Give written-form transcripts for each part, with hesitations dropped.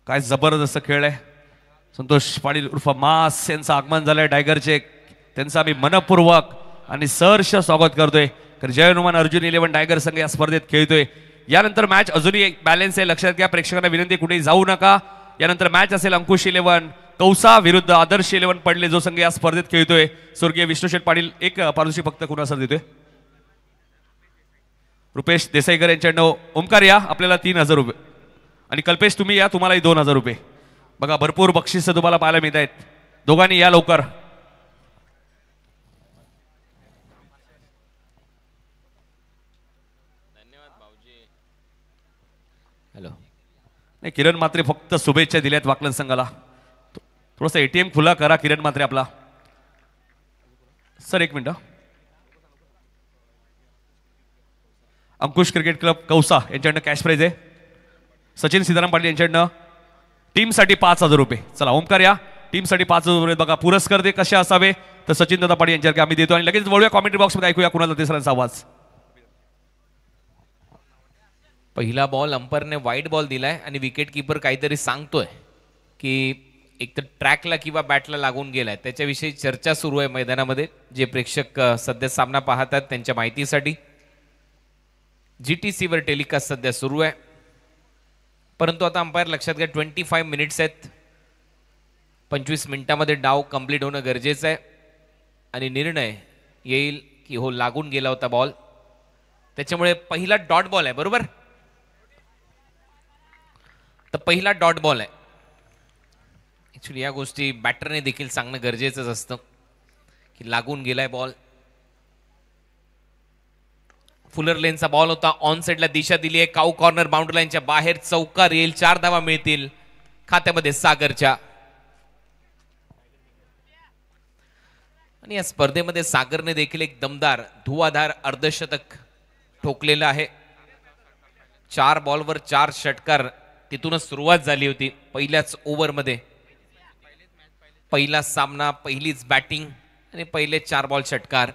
काय जबरदस्त खेळ आहे. संतोष पाटील उर्फ मास यांचं आगमन झालंय टायगरचे. त्यांचं आम्ही मनपूर्वक आणि सहर्ष स्वागत करतोय. कारण जय हनुमान अर्जुन 11 टायगर संघ या स्पर्धेत खेळतोय. यानंतर मॅच अजूनही एक बॅलन्स आहे, लक्षात घ्या. प्रेक्षकांना विनंती, कुठेही जाऊ नका. यानंतर मॅच असेल अंकुश 11 कौसा विरुद्ध आदर्श 11 पडले, जो संघ या स्पर्धेत खेळतोय. स्वर्गीय विष्णुशेठ पाटील एक पारितोषिक फक्त कुणासर देतोय. रुपेश देसाईकर यांच्याकडनं ओमकार या, आपल्याला 3000 रुपये. आणि कल्पेश तुम्ही या, तुम्हालाही 2000 रुपये. बघा भरपूर बक्षीस तुम्हाला पाहायला मिळत आहेत. दोघांनी या लवकर. हॅलो. नाही, किरण मात्रे फक्त शुभेच्छा दिल्यात वाकलन संघाला. थोडासा एटीएम खुला करा किरण मात्रे आपला. सर एक minute. Ankush cricket club Kausa यांच्याकडनं कॅश प्राइज आहे. सचिन सीताराम पाटील यांच्याकडनं टीमसाठी 5000 रुपये. चला ओमकार या, टीमसाठी 5000 रुपये. बघा पुरस्कार ते कसे असावे तर सचिन दादा पाटील यांच्याकडे आम्ही देतो. आणि लगेच वळूया कॉमेंट्री बॉक्समध्ये, ऐकूया कुणाला तिसऱ्यांचा आवाज. पहिला बॉल अंपायरने वाईट बॉल दिलाय आणि विकेट किपर काहीतरी सांगतोय की एक तर ट्रॅकला किंवा बॅटला लागून गेलाय. त्याच्याविषयी चर्चा सुरू आहे मैदानामध्ये. जे प्रेक्षक सध्या सामना पाहतात त्यांच्या माहितीसाठी GTC वर टेलिकास्ट सध्या सुरू आहे. परंतु आता अंपायर लक्षात घ्या, 25 मिनिट्स आहेत. 25 मिनिटामध्ये डाव कंप्लीट होणं गरजेचं आहे आणि निर्णय येईल की हो लागून गेला होता बॉल. त्याच्यामुळे पहिला डॉट बॉल आहे, बरोबर. तर पहिला डॉट बॉल आहे. ऍक्च्युली या गोष्टी बॅटरने देखील सांगणं गरजेचंच असतं की लागून गेलाय बॉल. फुलर लेनचा बॉल होता. ऑन साइडला दिशा दिली आहे. काऊ कॉर्नर बाउंड्री लाईनच्या बाहेर चौकार येईल. 4 धावा मिळतील खात्यामध्ये सागरच्या. आणि या स्पर्धेमध्ये सागरने देखील एक दमदार धुवाधार अर्धशतक ठोकलेलं आहे. 4 बॉलवर 4 षटकार. तिथूनच सुरुवात झाली होती पहिल्याच ओव्हरमध्ये. पहिला सामना, पहिलीच बॅटिंग आणि पहिले 4 बॉल षटकार.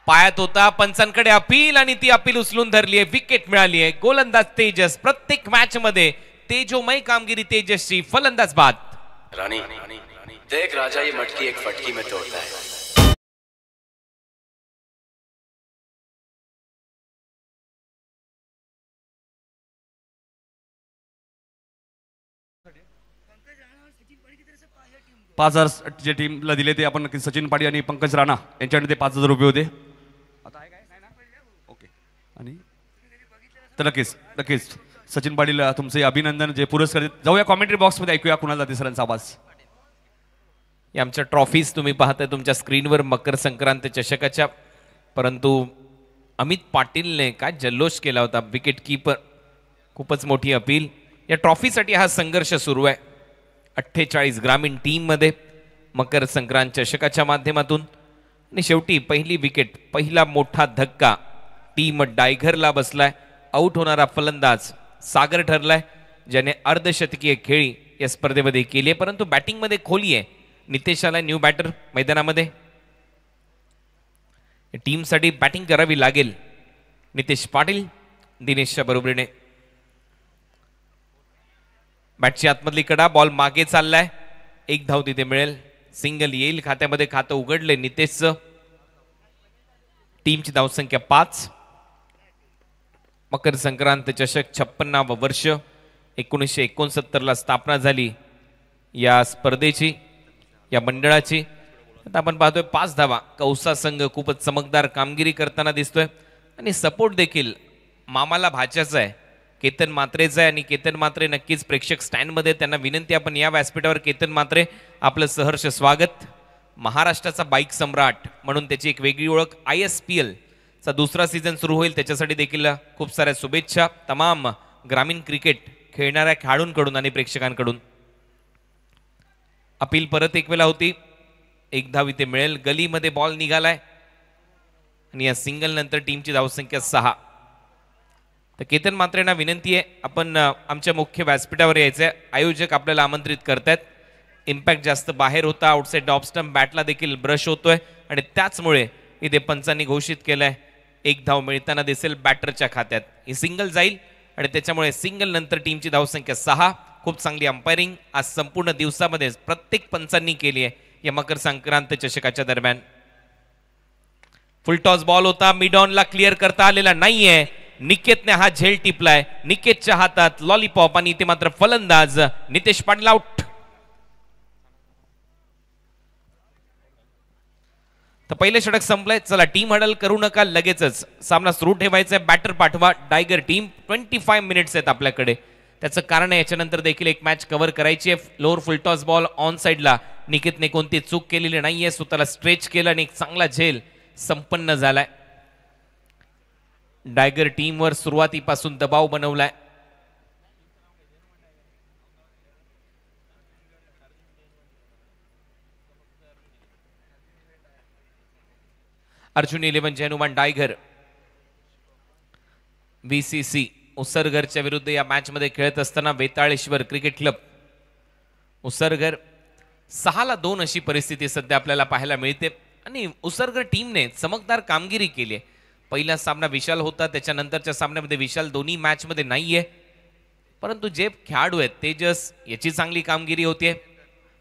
पायात होता, पंचांकडे अपील आणि ती अपील उचलून धरली आहे. विकेट मिळाली आहे. गोलंदाज तेजस. प्रत्येक मॅच मध्ये तेजोमय कामगिरी तेजसची. फलंदाज बाद. रानी देख राजा, ये मटकी एक फटकी में तोड़ता है. पाच 5000 जे टीमला दिले ते आपण सचिन पाटील आणि पंकज राणा यांच्याकडे ते 5000 रुपये होते. ओके. आणि तर नक्कीच सचिन पाटील तुमचे अभिनंदन. जे पुरस्कार जाऊया कॉमेंट्री बॉक्समध्ये, ऐकूया कुणाला तिसऱ्यांचा आवाज. या आमच्या ट्रॉफीज तुम्ही पाहताय तुमच्या स्क्रीनवर मकर संक्रांत चषकाच्या. परंतु अमित पाटीलने काय जल्लोष केला होता. विकेट कीपर, खूपच मोठी अपील. या ट्रॉफीसाठी हा संघर्ष सुरू आहे. 48 ग्रामीण टीम मध्ये मकर संक्रांत चषकाच्या माध्यमातून. आणि शेवटी पहिली विकेट, पहिला मोठा धक्का टीम डायघरला बसलाय. आउट होणारा फलंदाज सागर ठरलाय, ज्याने अर्धशतकीय खेळी या स्पर्धेमध्ये केली आहे. परंतु बॅटिंगमध्ये खोली आहे. नितेश आला न्यू बॅटर मैदानामध्ये. टीमसाठी बॅटिंग करावी लागेल नितेश पाटील दिनेशच्या बरोबरीने. बॅटची आतमधली कडा, बॉल मागे चाललाय. 1 धाव तिथे मिळेल. सिंगल येईल खात्यामध्ये. खातं उघडले नितेशचं. टीमची धावसंख्या 5. मकर संक्रांत चषक 56वे वर्ष. 1969 ला स्थापना झाली या स्पर्धेची, या मंडळाची. आता आपण पाहतोय 5 धावा. कौसा संघ खूपच चमकदार कामगिरी करताना दिसतोय. आणि सपोर्ट देखील मामाला भाच्याचा आहे, केतन मात्रेचा आहे. आणि केतन मात्रे नक्कीच प्रेक्षक स्टँडमध्ये. त्यांना विनंती, आपण या व्यासपीठावर केतन मात्रे आपलं सहर्ष स्वागत. महाराष्ट्राचा बाईक सम्राट म्हणून त्याची एक वेगळी ओळख. ISPL चा 2रा सीझन सुरू होईल, त्याच्यासाठी देखील खूप साऱ्या शुभेच्छा तमाम ग्रामीण क्रिकेट खेळणाऱ्या खेळाडूंकडून आणि प्रेक्षकांकडून. अपील परत एक वेळा होती. 1 धाव इथे मिळेल. गलीमध्ये बॉल निघालाय आणि या सिंगल नंतर टीमची धावसंख्या 6. तर केतन मात्रेंना विनंती आहे, आपण आमच्या मुख्य व्यासपीठावर यायचंय. आयोजक आपल्याला आमंत्रित करतायत. इम्पॅक्ट जास्त बाहेर होता. आउटसाइड ऑफ स्टंप बॅटला देखील ब्रश होतोय आणि त्याचमुळे इथे पंचांनी घोषित केलंय 1 धाव मिळताना दिसेल बॅटरच्या खात्यात. ही सिंगल जाईल आणि त्याच्यामुळे सिंगल नंतर टीमची धावसंख्या 6. खूप चांगली अंपायरिंग आज संपूर्ण दिवसामध्ये प्रत्येक पंचांनी केली आहे या मकर संक्रांत चषकाच्या दरम्यान. फुलटॉस बॉल होता, मिड ऑनला क्लिअर करता आलेला नाहीये. निकेतने हा झेल टिपलाय. निकेतच्या हातात लॉलीपॉप आणि इथे मात्र फलंदाज नितेश पाटील आउट. तर पहिले षटक संपलंय. चला टीम हडल करू नका, लगेचच सामना सुरू ठेवायचा. बॅटर पाठवा टायगर टीम. 25 मिनिट्स आहेत आपल्याकडे. त्याचं कारण आहे याच्यानंतर देखील एक मॅच कव्हर करायची आहे. लोअर फुलटॉस बॉल ऑन साइडला निकेतने कोणती चूक केलेली नाहीये. स्वतःला स्ट्रेच केलं आणि एक चांगला झेल संपन्न झालाय. टायगर टीमवर सुरुवातीपासून दबाव बनवलाय. अर्जुन 11 जैनुमान टायगर VCC उसरघरच्या विरुद्ध या मॅच मध्ये खेळत असताना वेताळेश्वर क्रिकेट क्लब उसरघर 6-2 अशी परिस्थिती सध्या आपल्याला पाहायला मिळते. आणि उसरघर टीमने चमकदार कामगिरी केली आहे. पहिला सामना विशाल होता, त्याच्यानंतरच्या सामन्यामध्ये विशाल दोन्ही मॅच मध्ये नाहीये. परंतु जे खेळाडू आहेत तेजस याची चांगली कामगिरी होतीये.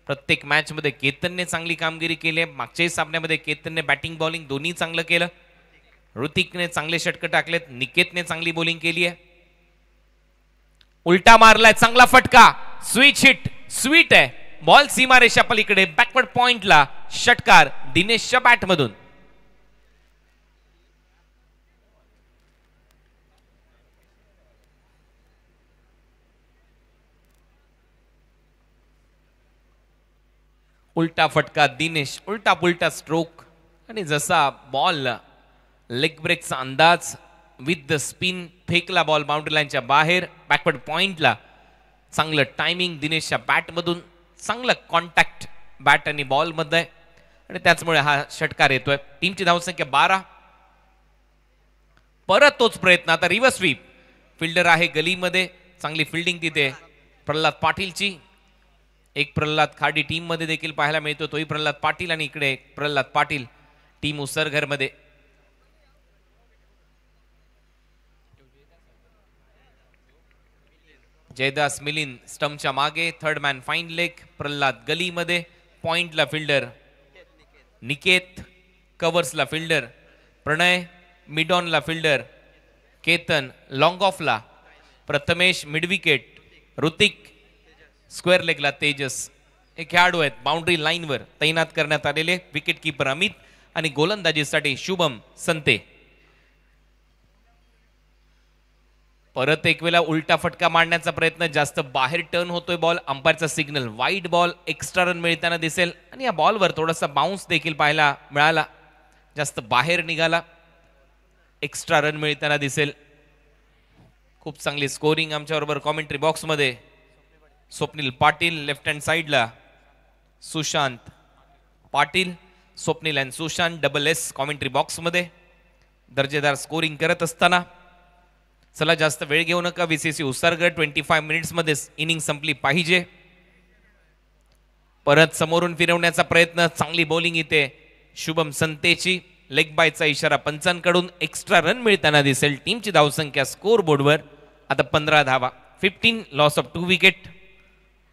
प्रत्येक मॅच मध्ये केतनने चांगली कामगिरी केली आहे. मागच्याही सामन्यामध्ये केतनने बॅटिंग बॉलिंग दोन्ही चांगलं केलं. ऋतिकने चांगले षटक टाकलेत. निकेतने चांगली बॉलिंग केली आहे. उलटा मारलाय, चांगला फटका, स्विच हिट, स्वीट आहे. बॉल सीमारेषा पलीकडे बॅकवर्ड पॉइंटला षटकार दिनेशच्या बॅट मधून. उलटा फटका दिनेश, उलटा पुलटा स्ट्रोक आणि जसा बॉल लेग ब्रेकचा अंदाज विथ द स्पिन फेकला बॉल बाउंड्री लाईनच्या बाहेर बॅकवर्ड पॉइंटला. चांगलं टायमिंग दिनेशच्या बॅटमधून, चांगलं कॉन्टॅक्ट बॅट आणि बॉल मध्ये आणि त्याचमुळे हा षटकार येतोय. टीमची धावसंख्या 12. परत तोच प्रयत्न, आता रिव्हर्स स्वीप. फिल्डर आहे गलीमध्ये, चांगली फिल्डिंग तिथे प्रल्हाद पाटीलची. एक प्रल्हाद खाडी टीम मध्ये देखील पाहायला मिळतो, तोही प्रल्हाद पाटील. आणि इकडे प्रल्हाद पाटील टीम उसरघर मध्ये. जयदास मिलिंद स्टंपच्या मागे, third man fine leg. Pralhad गलीमध्ये, पॉइंटला फिल्डर निकेत, कव्हर्सला फिल्डर प्रणय, मिडॉनला फिल्डर केतन, लॉंग ऑफला Prathamesh, mid wicket Hrithik, square लेगला तेजस. हे खेळाडू आहेत बाउंड्री लाईनवर तैनात करण्यात आलेले. विकेट कीपर अमित आणि गोलंदाजीसाठी शुभम संते. परत एक वेळा उलटा फटका मारण्याचा प्रयत्न, जास्त बाहेर टर्न होतोय बॉल. अंपायरचा signal wide ball, extra run मिळताना दिसेल. आणि या बॉलवर थोडासा बाउन्स देखील पाहायला मिळाला, जास्त बाहेर निघाला, एक्स्ट्रा रन मिळताना दिसेल. खूप चांगली स्कोरिंग आमच्याबरोबर कॉमेंट्री बॉक्स मध्ये. स्वप्नील पाटील लेफ्ट हँड साइडला, Sushant Patil, Swapnil and Sushant SS commentary box मध्ये दर्जेदार स्कोरिंग करत असताना. चला जास्त वेळ घेऊ नका. VCC उसरघर 25 मिनिट्स मध्ये इनिंग संपली पाहिजे. परत समोरून फिरवण्याचा प्रयत्न, चांगली बॉलिंग इथे शुभम संतेची. लेग बायचा इशारा पंचांकडून. एक्स्ट्रा रन मिळताना दिसेल. टीमची धावसंख्या स्कोर बोर्डवर आता 15 धावा. 15 लॉस ऑफ 2 विकेट.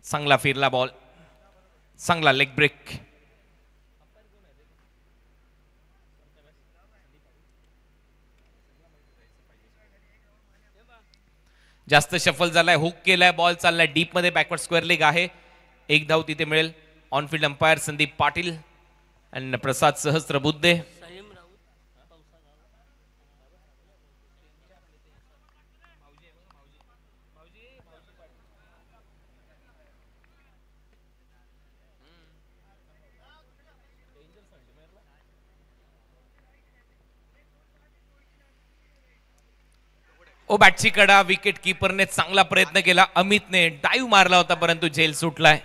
चांगला फिरला बॉल, चांगला लेग ब्रेक. जास्त शफल झालाय, हुक केलाय, बॉल चाललाय डीप मध्ये. बॅकवर्ड स्क्वेअर लेग आहे. एक धाव तिथे मिळेल. On field umpire Sandeep Patil आणि प्रसाद सहस्त्रबुद्धे. ओ बॅटची कडा, विकेट कीपरने चांगला प्रयत्न केला. अमितने डाईव्ह मारला होता परंतु झेल सुटलाय.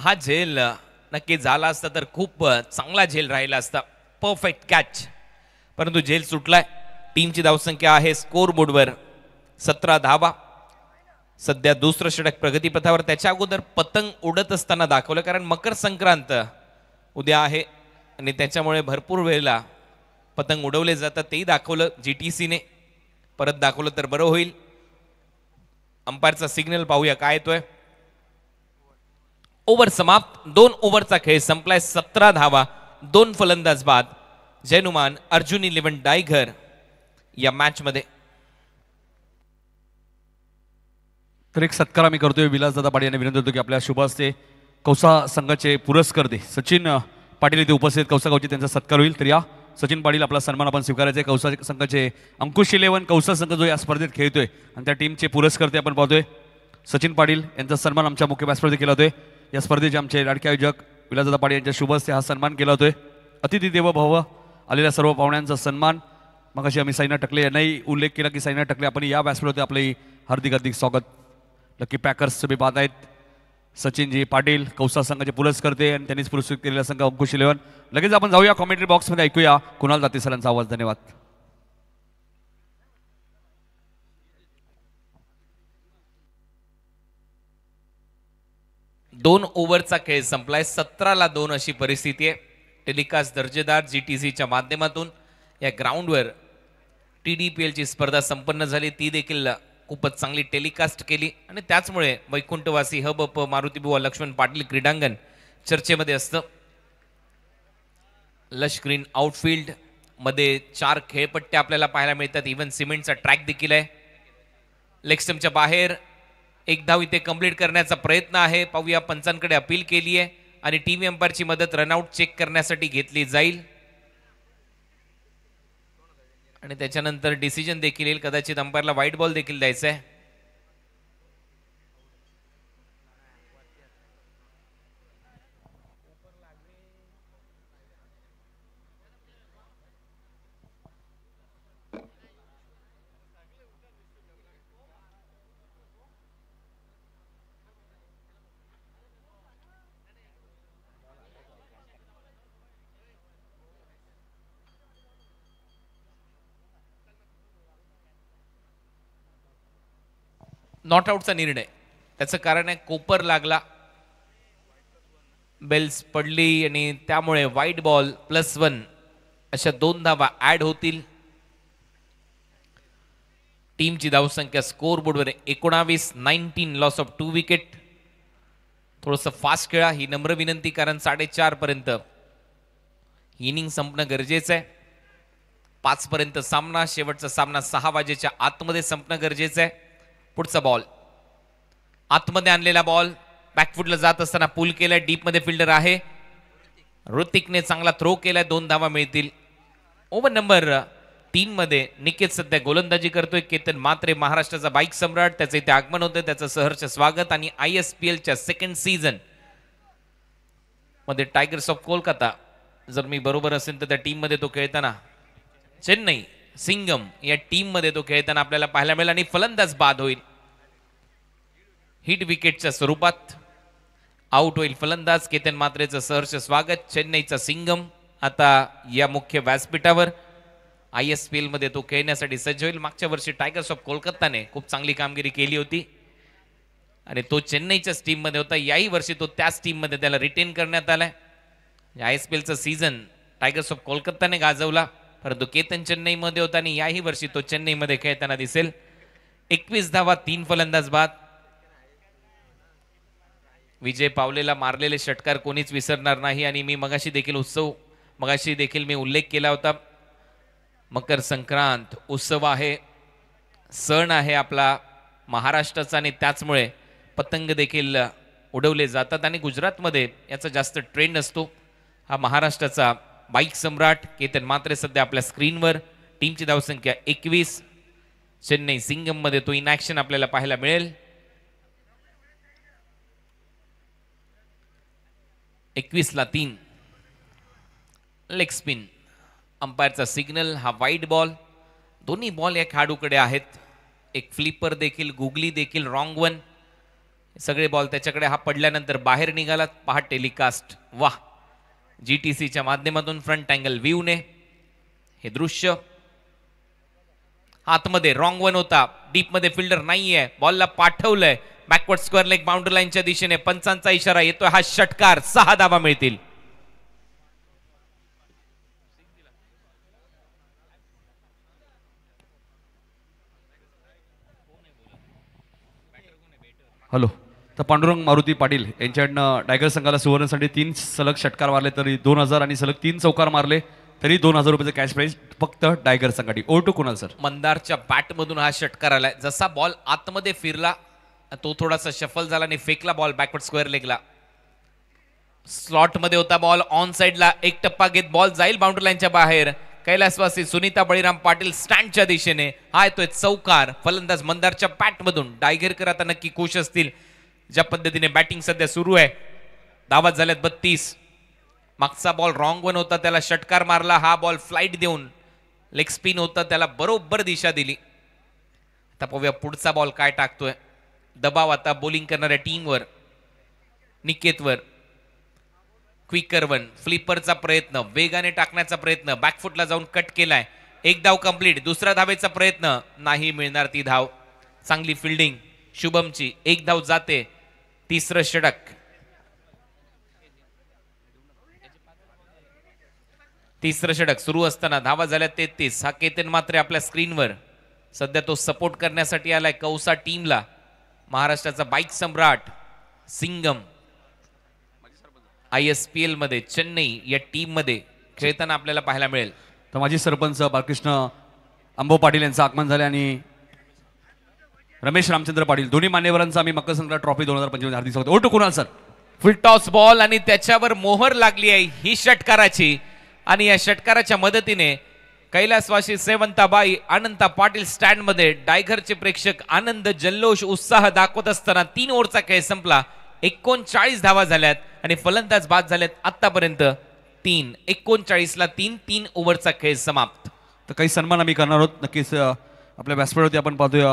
हा झेल नक्की झाला असता तर खूप चांगला झेल राहिला असता. परफेक्ट कॅच, परंतु झेल सुटलाय. टीमची धावसंख्या आहे स्कोर बोर्डवर 17 धावा. सध्या दुसरं षटक प्रगतीपथावर. त्याच्या अगोदर पतंग उडत असताना दाखवलं, कारण मकर संक्रांत उद्या आहे आणि त्याच्यामुळे भरपूर वेळेला पतंग उडवले जातात. तेही दाखवलं GTC ने. परत दाखवलं तर बरं होईल. अंपायरचा सिग्नल पाहूया काय येतोय. ओव्हर समाप्त. 2 ओव्हरचा खेळ संपलाय. 17 धावा, 2 फलंदाज बाद. जैनुमान अर्जुन 11 डायगर या मॅच मध्ये. तर एक सत्कार आम्ही करतोय. विलासदादा पाटील यांनी विनंती होतो की आपल्या शुभ हस्ते कौसा संघाचे पुरस्कर्ते सचिन पाटील इथे उपस्थित कौसा गावचे त्यांचा सत्कार होईल. तर या सचिन पाटील आपला सन्मान आपण स्वीकारायचा आहे. कौसा संघाचे अंकुश 11 कौसा संघ जो या स्पर्धेत खेळतोय आणि त्या टीमचे पुरस्कर्ते आपण पाहतोय. सचिन पाटील यांचा सन्मान आमच्या मुख्य व्यासपीठावर केला होतोय. या स्पर्धेचे आमचे लाडके आयोजक विलासदादा पाटील यांच्या शुभ हस्ते हा सन्मान केला होतोय. अतिथी देव भव आलेल्या सर्व पाहुण्यांचा सन्मान. मग अशी आम्ही साईनाथ टकले यांनाही उल्लेख केला की साईनाथ टकले आपण या व्यासपीठावर आपले हार्दिक स्वागत. लकी पॅकर्सचे बी बाद आहेत सचिनजी पाटील कौसा संघाचे पुरस्कर्ते आणि त्यांनीच पुरस्कृत केलेला संघ अंकुश 11. लगेच आपण जाऊया कॉमेंट्री बॉक्समध्ये ऐकूया कुणाल दाते सरांचा आवाज. धन्यवाद. दोन ओव्हरचा खेळ संपलाय. 17ला 2 अशी परिस्थिती आहे. टेलिकास्ट दर्जेदार GTCच्या माध्यमातून या ग्राउंडवर TDPL ची स्पर्धा संपन्न झाली. ती देखील खूपच चांगली टेलिकास्ट केली आणि त्याचमुळे वैकुंठवासी हब मारुती बुवा लक्ष्मण पाटील क्रीडांगण चर्चेमध्ये असतं. लश ग्रीन आउटफील्ड मध्ये 4 खेळपट्ट्या आपल्याला पाहायला मिळतात. इव्हन सिमेंटचा ट्रॅक देखील आहे. लेग स्टंपच्या बाहेर एक धाव इथे कंप्लीट करण्याचा प्रयत्न आहे. पाहूया पंचांकडे अपील केली आहे आणि टीम एम्पायरची मदत रनआउट चेक करण्यासाठी घेतली जाईल आणि त्याच्यानंतर डिसिजन देखील येईल. कदाचित अंपायरला व्हाईट बॉल देखील द्यायचा आहे. नॉट आउटचा निर्णय. त्याचं कारण आहे कोपर लागला, बेल्स पडली आणि त्यामुळे व्हाईट बॉल +1 अशा 2 धावा ऍड होतील. टीमची धावसंख्या स्कोर बोर्डवर 19, 19 लॉस ऑफ 2 विकेट. थोडंसं फास्ट खेळा ही नम्र विनंती, कारण 4:30 पर्यंत इनिंग संपणं गरजेचं आहे. 5 पर्यंत सामना, शेवटचा सामना 6 वाजेच्या आतमध्ये संपणं गरजेचं आहे. पुढचा बॉल आतमध्ये आणलेला बॉल बॅकफुटला जात असताना पुल केलाय. डीप मध्ये फिल्डर आहे. ऋतिकने चांगला थ्रो केलाय. 2 धावा मिळतील. ओव्हर नंबर 3 मध्ये निकेत सध्या गोलंदाजी करतोय. केतन मात्रे महाराष्ट्राचा बाईक सम्राट, त्याचं इथे आगमन होतंय. त्याचं सहर्ष स्वागत. आणि ISPLच्या सेकंड सीझन मध्ये टायगर्स ऑफ कोलकाता, जर मी बरोबर असेल तर त्या टीम मध्ये तो खेळताना, चेन्नई सिंगम या टीम मध्ये तो खेळताना आपल्याला पाहायला मिळेल. आणि फलंदाज बाद होईल. हिट विकेटच्या स्वरूपात आउट होईल फलंदाज. केतन मात्रेचं सहर्ष स्वागत. चेन्नईचा सिंगम आता या मुख्य व्यासपीठावर ISPL मध्ये तो खेळण्यासाठी सज्ज होईल. मागच्या वर्षी टायगर्स ऑफ कोलकाताने खूप चांगली कामगिरी केली होती आणि तो चेन्नईच्याच टीम मध्ये होता. याही वर्षी तो त्याच टीम मध्ये त्याला रिटेन करण्यात आलाय. ISPLचा सीझन टायगर्स ऑफ कोलकाताने गाजवला, परंतु केतन चेन्नईमध्ये होता आणि याही वर्षी तो चेन्नईमध्ये खेळताना दिसेल. 21 धावा, 3 फलंदाज बाद. विजय पावलेला मारलेले षटकार कोणीच विसरणार नाही. आणि मी मगाशी देखील मी उल्लेख केला होता. मकर संक्रांत उत्सव आहे, सण आहे आपला महाराष्ट्राचा आणि त्याचमुळे पतंग देखील उडवले जातात आणि गुजरातमध्ये याचा जास्त ट्रेंड असतो. हा महाराष्ट्राचा बाईक सम्राट केतन मात्रे सध्या आपल्या स्क्रीनवर. टीमची धावसंख्या 21. चेन्नई सिंगम मध्ये तो इन ऍक्शन आपल्याला पाहायला मिळेल. 21ला 3. Leg spin. अंपायरचा सिग्नल. हा वाईड बॉल. दोन्ही बॉल या खेळाडूकडे आहेत. एक फ्लिपर देखील, गुगली देखील, रॉंग वन, सगळे बॉल त्याच्याकडे. हा पडल्यानंतर बाहेर निघाला. पहा टेलिकास्ट. वाह, GTCच्या माध्यमातून फ्रंट अँगल व्ह्यूने हे दृश्य. आतमध्ये रॉंग वन होता. डीप मध्ये फिल्डर नाहीये. बॉलला पाठवलंय बॅकवर्ड स्क्वेअर लेग बाउंड्री लाईनच्या दिशेने. पंचांचा इशारा येतोय. हा षटकार. 6 धावा मिळतील. हॅलो. तर पांडुरंग मारुती पाटील यांच्याकडनं टायगर संघाला सुवर्णसाठी 3 सलग षटकार मारले तरी 2000 आणि सलग 3 चौकार मारले तरी 2000 रुपयाचं कॅश प्राईज फक्त टायगर संघासाठी. Over to Kunal sir. मंदारच्या बॅटमधून हा षटकार आलाय. जसा बॉल आतमध्ये फिरला तो थोडासा शफल झाला आणि फेकला बॉल बॅकवर्ड स्क्वेअर लेगला. स्लॉट मध्ये होता बॉल, ऑन साइडला एक टप्पा घेत बॉल जाईल बाउंड्री लाईनच्या बाहेर. कैलासवासी सुनीता बळीराम पाटील स्टँडच्या दिशेने. हा येतोय चौकार. फलंदाज मंदारच्या बॅटमधून. डायगरकर आता नक्की खुश असतील ज्या पद्धतीने बॅटिंग सध्या सुरू आहे. धावा झाल्यात 32. मागचा बॉल रॉंग वन होता, त्याला षटकार मारला. हा बॉल फ्लाईट देऊन लेग स्पिन होता, त्याला बरोबर दिशा दिली. आता पाहूया पुढचा बॉल काय टाकतोय. दबाव आता बॉलिंग करणाऱ्या टीमवर, निकेतवर. क्विकर वन, फ्लिपरचा प्रयत्न, वेगाने टाकण्याचा प्रयत्न, बॅकफुटला जाऊन कट केलाय. एक धाव कंप्लीट. दुसरा धावेचा प्रयत्न, नाही मिळणार ती धाव. चांगली फिल्डिंग शुभमची. एक धाव जाते. तिसरं षटक. तिसरं षटक सुरू असताना धावा झाल्या 33. हा केतन मात्रे आपल्या स्क्रीनवर. सध्या तो सपोर्ट करण्यासाठी आलाय कौसा टीमला. महाराष्ट्राचा बाईक सम्राट सिंगम ISPL मध्ये चेन्नई या टीम मध्ये खेळताना आपल्याला पाहायला मिळेल. तर माजी सरपंच बालकृष्ण अंबो पाटील यांचं आगमन झाले आणि रमेश रामचंद्र पाटील दोन्ही मान्यवरांचा आम्ही मकर संक्रांत ट्रॉफी 2025 हार्दिक स्वागत. Over to Kunal sir. Full toss ball आणि त्याच्यावर मोहर लागली आहे ही षटकाराची. आणि या षटकाराच्या मदतीने कैलासवासी सेवंताबाई अनंता पाटील स्टँड मध्ये. डायगरचे प्रेक्षक आनंद जल्लोष उत्साह दाखवत असताना 3 ओव्हरचा खेळ संपला. 39 धावा झाल्यात आणि फलंदाज बाद झालेत आतापर्यंत 3. 39 ला 3 ओव्हरचा खेळ समाप्त. तर काही सन्मान आम्ही करणार आहोत नक्कीच. आपल्या व्यासपीठावरती आपण पाहतोय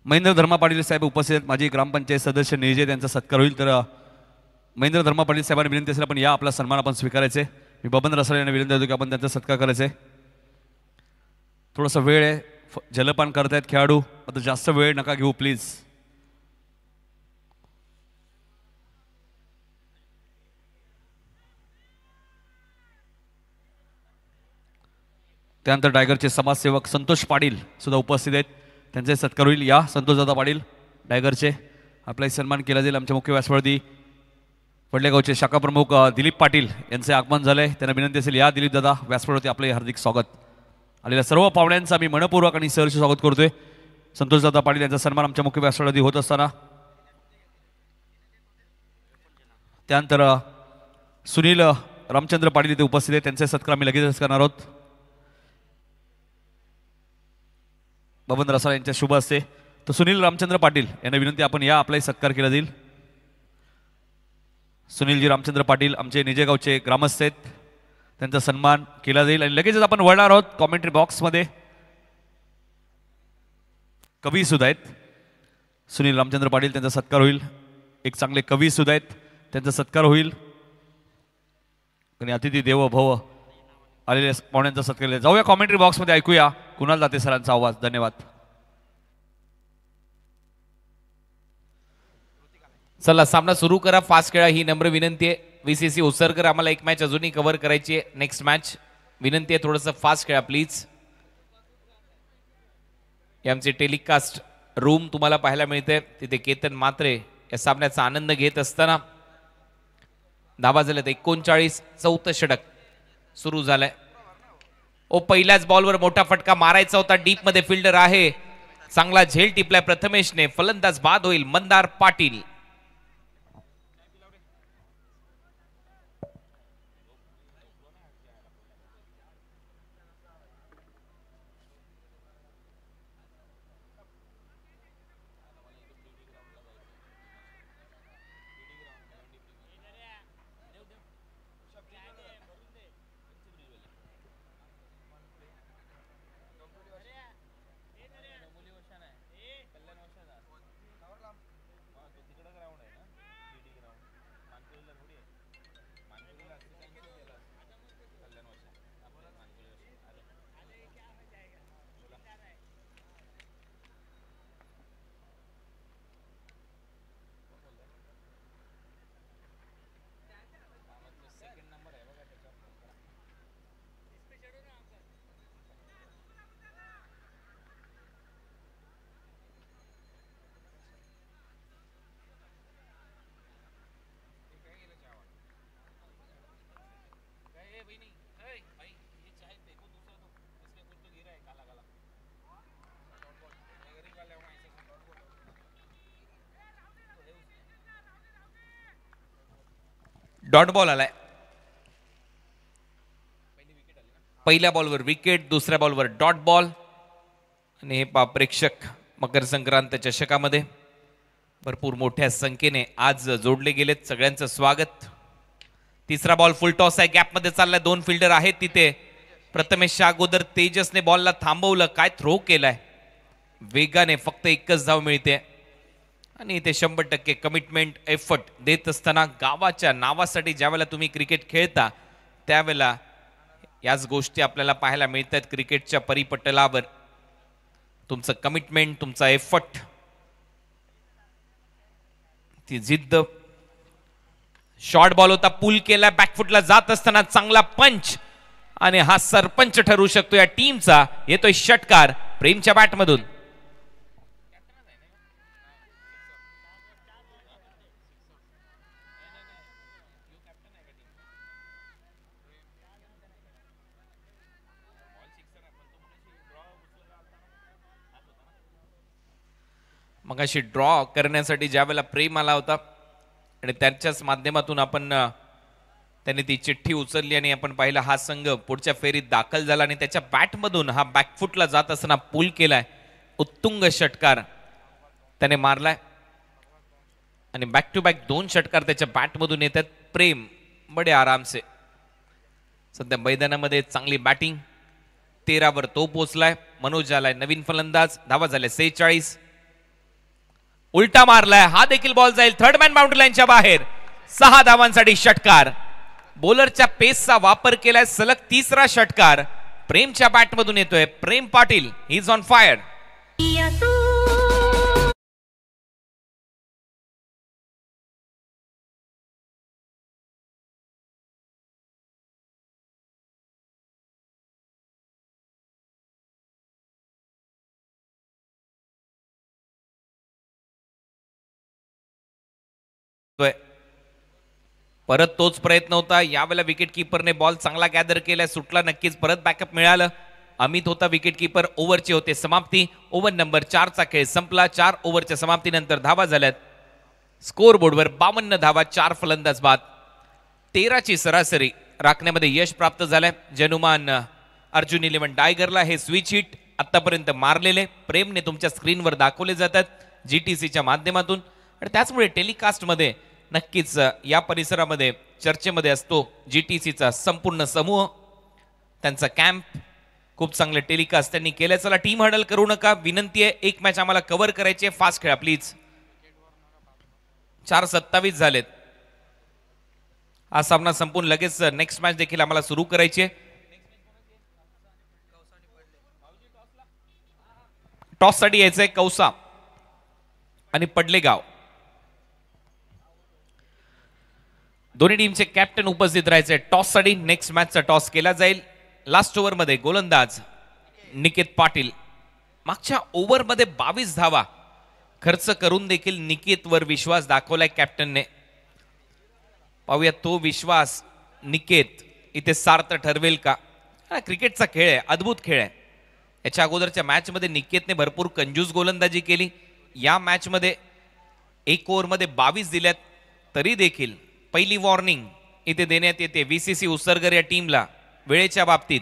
महेंद्र धर्मा पाटील साहेब उपस्थित आहेत. माजी ग्रामपंचायत सदस्य निजे त्यांचा सत्कार होईल. तर महेंद्र धर्मा पाटील साहेबांनी विनंती असेल आपण या आपला सन्मान आपण स्वीकारायचे. मी बबन रसाळ यांना विनंती होतो की आपण त्यांचा सत्कार करायचे. थोडासा वेळ आहे, जलपान करतायत खेळाडू. आता जास्त वेळ नका घेऊ प्लीज. त्यानंतर टायगरचे समाजसेवक संतोष पाटील सुद्धा उपस्थित आहेत. त्यांचे सत्कार होईल. या संतोषदादा पाटील टायगरचे. आपलाही सन्मान केला जाईल. आमच्या मुख्य व्यासपीठावरती वडलेगावचे शाखा प्रमुख दिलीप पाटील यांचे आगमन झालंय. त्यांना विनंती असेल या दिलीप दादा व्यासपीठावरती आपले हार्दिक स्वागत. आलेल्या सर्व पाहुण्यांचं आम्ही मनपूर्वक आणि सहर्ष स्वागत करतोय. संतोषदादा पाटील यांचा सन्मान आमच्या मुख्य व्यासपीठावरती होत असताना त्यानंतर सुनील रामचंद्र पाटील इथे उपस्थित आहेत. त्यांचे सत्कार आम्ही लगेचच करणार आहोत. बबन रसाळ यांच्या शुभ असते. तर सुनील रामचंद्र पाटील यांना विनंती आपण या आपलाही सत्कार केला जाईल. सुनीलजी रामचंद्र पाटील आमचे निजेगावचे ग्रामस्थ आहेत. त्यांचा सन्मान केला जाईल आणि लगेचच आपण वळणार आहोत कॉमेंट्री बॉक्समध्ये. कवी सुद्धा आहेत सुनील रामचंद्र पाटील, त्यांचा सत्कार होईल. एक चांगले कवी सुद्धा आहेत, त्यांचा सत्कार होईल. आणि अतिथी देवो भव आलेल्या पाहुण्यांचा सत्कार केला. जाऊया कॉमेंट्री बॉक्समध्ये, ऐकूया कुणाल दाते सरांचा आवाज. धन्यवाद. चला सामना सुरू करा, फास्ट खेळा ही नम्र विनंती आहे. VCC उसरकर आम्हाला एक मॅच अजूनही कव्हर करायची आहे. नेक्स्ट मॅच विनंती आहे थोडंसं फास्ट खेळा प्लीज. आमचे टेलिकास्ट रूम तुम्हाला पाहायला मिळते. तिथे केतन मात्रे या सामन्याचा आनंद घेत असताना धावा झाल्यात 39. 4थं षटक सुरू झालंय. पहिल्याच बॉलवर मोठा फटका मारायचा होता. डीप मध्ये फिल्डर आहे. चांगला झेल टिपलाय प्रथमेशने. फलंदाज बाद होईल मंदार पाटील. डॉट बॉल आलाय. पहिल्या बॉलवर विकेट, दुसऱ्या बॉलवर डॉट बॉल. आणि हे प्रेक्षक मकर संक्रांत चषकामध्ये भरपूर मोठ्या संख्येने आज जोडले गेलेत. सगळ्यांचं स्वागत. तिसरा बॉल फुल टॉस आहे, गॅपमध्ये चाललाय. 2 फिल्डर आहेत तिथे. प्रथमेशच्या अगोदर तेजसने बॉलला थांबवलं. काय थ्रो केलाय वेगाने, फक्त एकच धाव मिळते. आणि इथे 100% कमिटमेंट एफर्ट देत असताना गावाच्या नावासाठी ज्यावेळेला तुम्ही क्रिकेट खेळता त्यावेळेला याच गोष्टी आपल्याला पाहायला मिळतात. क्रिकेटच्या परिपटलावर तुमचं कमिटमेंट, तुमचा एफर्ट, ती जिद्द. शॉर्ट बॉल होता, पुल केला, बॅकफुटला जात असताना चांगला पंच. आणि हा सरपंच ठरू शकतो या टीमचा. येतोय षटकार प्रेमच्या बॅटमधून. मगाशी ड्रॉ करण्यासाठी ज्या वेळेला प्रेम आला होता आणि त्याच्याच माध्यमातून आपण त्यांनी ती चिठ्ठी उचलली आणि आपण पाहिलं हा संघ पुढच्या फेरीत दाखल झाला. आणि त्याच्या बॅटमधून हा बॅकफुटला जात असताना पूल केलाय. उत्तुंग षटकार त्याने मारलाय आणि बॅक टू बॅक 2 षटकार त्याच्या बॅटमधून येतात. प्रेम बडे आराम से सध्या मैदानामध्ये चांगली बॅटिंग. 13 वर तो पोचलाय. मनोज आलाय नवीन फलंदाज. धावा झाल्या 46. उलटा मारलाय, हा देखील बॉल जाईल थर्ड मॅन बाउंड्री लाईनच्या बाहेर. 6 धावांसाठी षटकार. बॉलरच्या पेसचा वापर केलाय. सलग 3रा षटकार प्रेमच्या बॅटमधून येतोय. प्रेम पाटील इज ऑन फायर. परत तोच प्रयत्न होता. यावेळेला विकेट किपरने बॉल चांगला गॅदर केलाय. सुटला नक्कीच. परत बॅकअप मिळालं. अमित होता विकेट किपर. ओव्हरची होते समाप्ती. ओव्हर नंबर 4चा खेळ संपला. 4 ओव्हरच्या समाप्तीनंतर धावा झाल्यात स्कोर बोर्डवर 52 धावा. 4 फलंदाज बाद. 13ची सरासरी राखण्यामध्ये यश प्राप्त झालंय. जनुमान अर्जुन 11 टायगरला हे स्विच हिट आतापर्यंत मारलेले प्रेमने तुमच्या स्क्रीनवर दाखवले जातात GTCच्या माध्यमातून. आणि त्याचमुळे टेलिकास्टमध्ये नक्कीच या परिसरामध्ये चर्चेमध्ये असतो GTCचा संपूर्ण समूह. त्यांचा कॅम्प खूप चांगले टेलिकास्ट त्यांनी केले. चला टीम हडल करू नका, विनंती आहे. एक मॅच आम्हाला कव्हर करायची आहे. फास्ट खेळा प्लीज. 4:27 झालेत. हा सामना संपून लगेच नेक्स्ट मॅच देखील आम्हाला सुरू करायची आहे. टॉस साठी यायचंय कौसा आणि पडलेगाव. दोन्ही टीमचे कॅप्टन उपस्थित राहायचे. टॉस साठी नेक्स्ट मॅचचा टॉस केला जाईल. लास्ट ओव्हर मध्ये गोलंदाज निकेत पाटील. मागच्या ओव्हर मध्ये 22 धावा खर्च करून देखील निकेतवर विश्वास दाखवलाय कॅप्टनने. पाहूया तो विश्वास निकेत इथे सार्थ ठरवेल का. क्रिकेटचा खेळ आहे, अद्भुत खेळ आहे. याच्या अगोदरच्या मॅच मध्ये निकेतने भरपूर कंजूस गोलंदाजी केली. या मॅच मध्ये 1 ओव्हर मध्ये 22 दिल्यात. तरी देखील पहिली वॉर्निंग इथे देण्यात येते VCC उसरगर या टीमला वेळेच्या बाबतीत.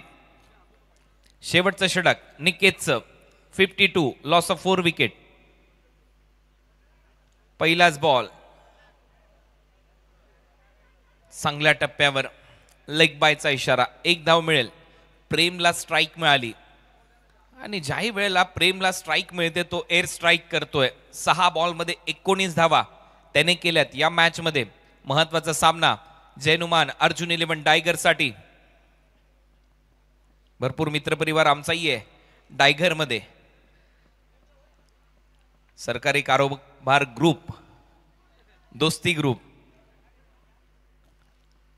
शेवटचं षटक निकेतचं 52, लॉस ऑफ 4 विकेट. पहिलाच बॉल चांगल्या टप्प्यावर लेग बायचा इशारा. 1 धाव मिळेल. प्रेमला स्ट्राईक मिळाली आणि ज्याही वेळेला प्रेमला स्ट्राईक मिळते तो एअर स्ट्राईक करतोय. 6 बॉलमध्ये 19 धावा त्याने केल्यात. या मॅच मध्ये महत्वाचा सामना जैनुमान अर्जुन 11 टायगर साठी. भरपूर मित्रपरिवार आमचाही आहे टायगर मध्ये. सरकारी कारोबार ग्रुप, दोस्ती ग्रुप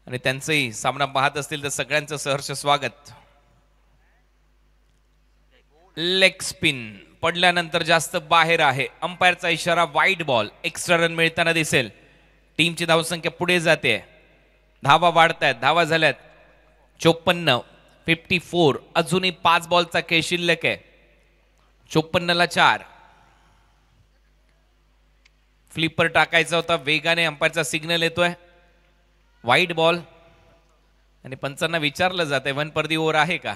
आणि त्यांचंही सामना पाहत असतील तर सगळ्यांचं सहर्ष स्वागत. लेग स्पिन पडल्यानंतर जास्त बाहेर आहे. अंपायरचा इशारा वाईड बॉल. एक्स्ट्रा रन मिळताना दिसेल. टीमची धावसंख्या पुढे जाते. धावा वाढतायत. धावा झाल्यात 54, 54. अजूनही 5 बॉलचा खेळ शिल्लक आहे. 54ला 4. फ्लिपर टाकायचा होता. वेगाने अंपायरचा सिग्नल येतोय. वाईट बॉल आणि पंचांना विचारलं जाते वन पर दी ओव्हर आहे का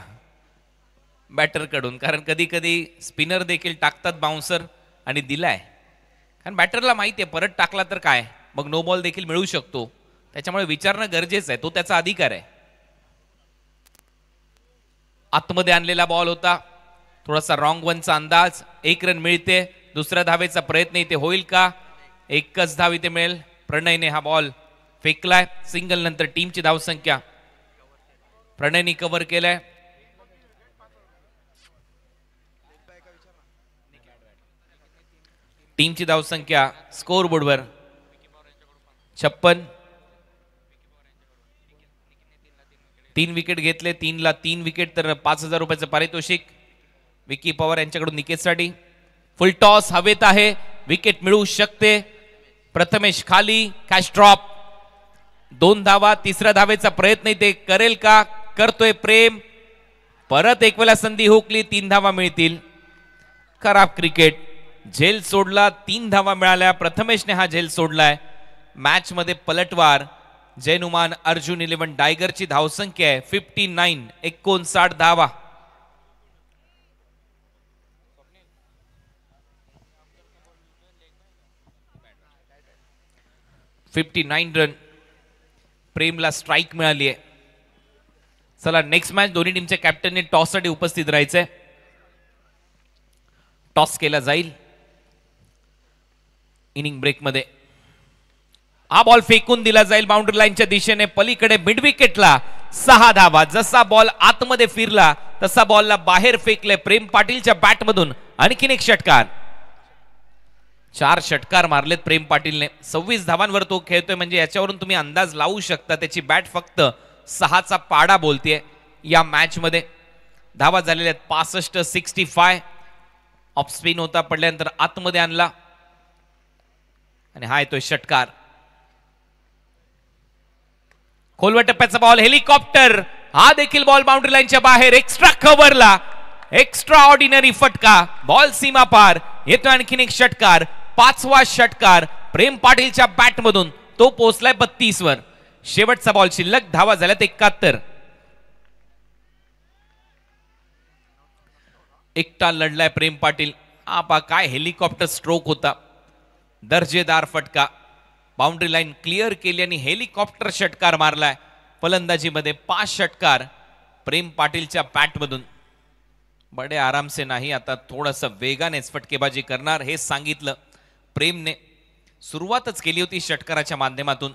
बॅटर कडून, कारण कधी कधी स्पिनर देखील टाकतात बाउन्सर आणि दिलाय, कारण बॅटरला माहिती आहे परत टाकला तर काय मग नो बॉल देखील मिळू शकतो, त्याच्यामुळे विचारणं गरजेचं आहे, तो त्याचा अधिकार आहे. आतमध्ये आणलेला बॉल होता, थोडासा रॉंग वनचा अंदाज, 1 रन मिळते, दुसऱ्या धावेचा प्रयत्न इथे होईल का, एकच धाव इथे मिळेल. प्रणयने हा बॉल फेकलाय, सिंगल नंतर टीमची धावसंख्या प्रणयने कव्हर केलाय. टीमची धावसंख्या स्कोर बोर्डवर 56. 3 विकेट घेतले, 3ला 3 विकेट तर 5,000 रुपयाचं पारितोषिक विकी पवार यांच्याकडून निकेतसाठी. फुल टॉस हवेत आहे, विकेट मिळू शकते. प्रथमेश खाली, कॅच ड्रॉप, 2 धावा, तिसऱ्या धावेचा प्रयत्न इथे करेल का, करतोय प्रेम, परत एक वेळा संधी हुकली, 3 धावा मिळतील. खराब क्रिकेट, झेल सोडला, 3 धावा मिळाल्या. प्रथमेशने हा झेल सोडलाय. मॅच मध्ये पलटवार. जैनुमान अर्जुन 11 टायगरची धावसंख्या आहे 59, 59 धावा. रन. प्रेमला स्ट्राईक मिळाली आहे. चला नेक्स्ट मॅच, दोन्ही टीमच्या कॅप्टनने टॉस साठी उपस्थित राहायचंय. टॉस केला जाईल इनिंग ब्रेक मध्ये. हा बॉल फेकून दिला जाईल बाउंड्री लाईनच्या दिशेने पलीकडे मिड विकेटला. 6 धावा. जसा बॉल आतमध्ये फिरला तसा बॉलला बाहेर फेकले प्रेम पाटीलच्या बॅट मधून. आणखीन एक षटकार. 4 षटकार मारलेत प्रेम पाटीलने. 26 धावांवर तो खेळतोय, म्हणजे याच्यावरून तुम्ही अंदाज लावू शकता त्याची बॅट फक्त 6चा पाडा बोलतेय या मॅच मध्ये. धावा झालेल्या आहेत 65, 65. ऑफ स्पिन होता, पडल्यानंतर आतमध्ये आणला आणि हा येतोय षटकार. खोलवर टप्प्याचा बॉल, हेलिकॉप्टर. हा देखील बॉल बाउंड्री लाईनच्या बाहेर, एक्स्ट्रा कव्हरला, एक्स्ट्रा ऑर्डिनरी फटका, बॉल सीमा पार. येतोय आणखीन एक षटकार, 5वा षटकार प्रेम पाटीलच्या बॅट मधून. तो पोहोचलाय 32 वर. शेवटचा बॉल शिल्लक, धावा झाल्यात 71. एकटा लढलाय प्रेम पाटील. आपा काय हेलिकॉप्टर स्ट्रोक होता, दर्जेदार फटका. बाउंड्री लाईन क्लिअर केली आणि हेलिकॉप्टर षटकार मारलाय. फलंदाजीमध्ये 5 षटकार प्रेम पाटीलच्या बॅट मधून. बडे आराम से नाही, आता थोडस वेगानेच फटकेबाजी करणार हे सांगितलं प्रेमने. सुरुवातच केली होती षटकाराच्या माध्यमातून.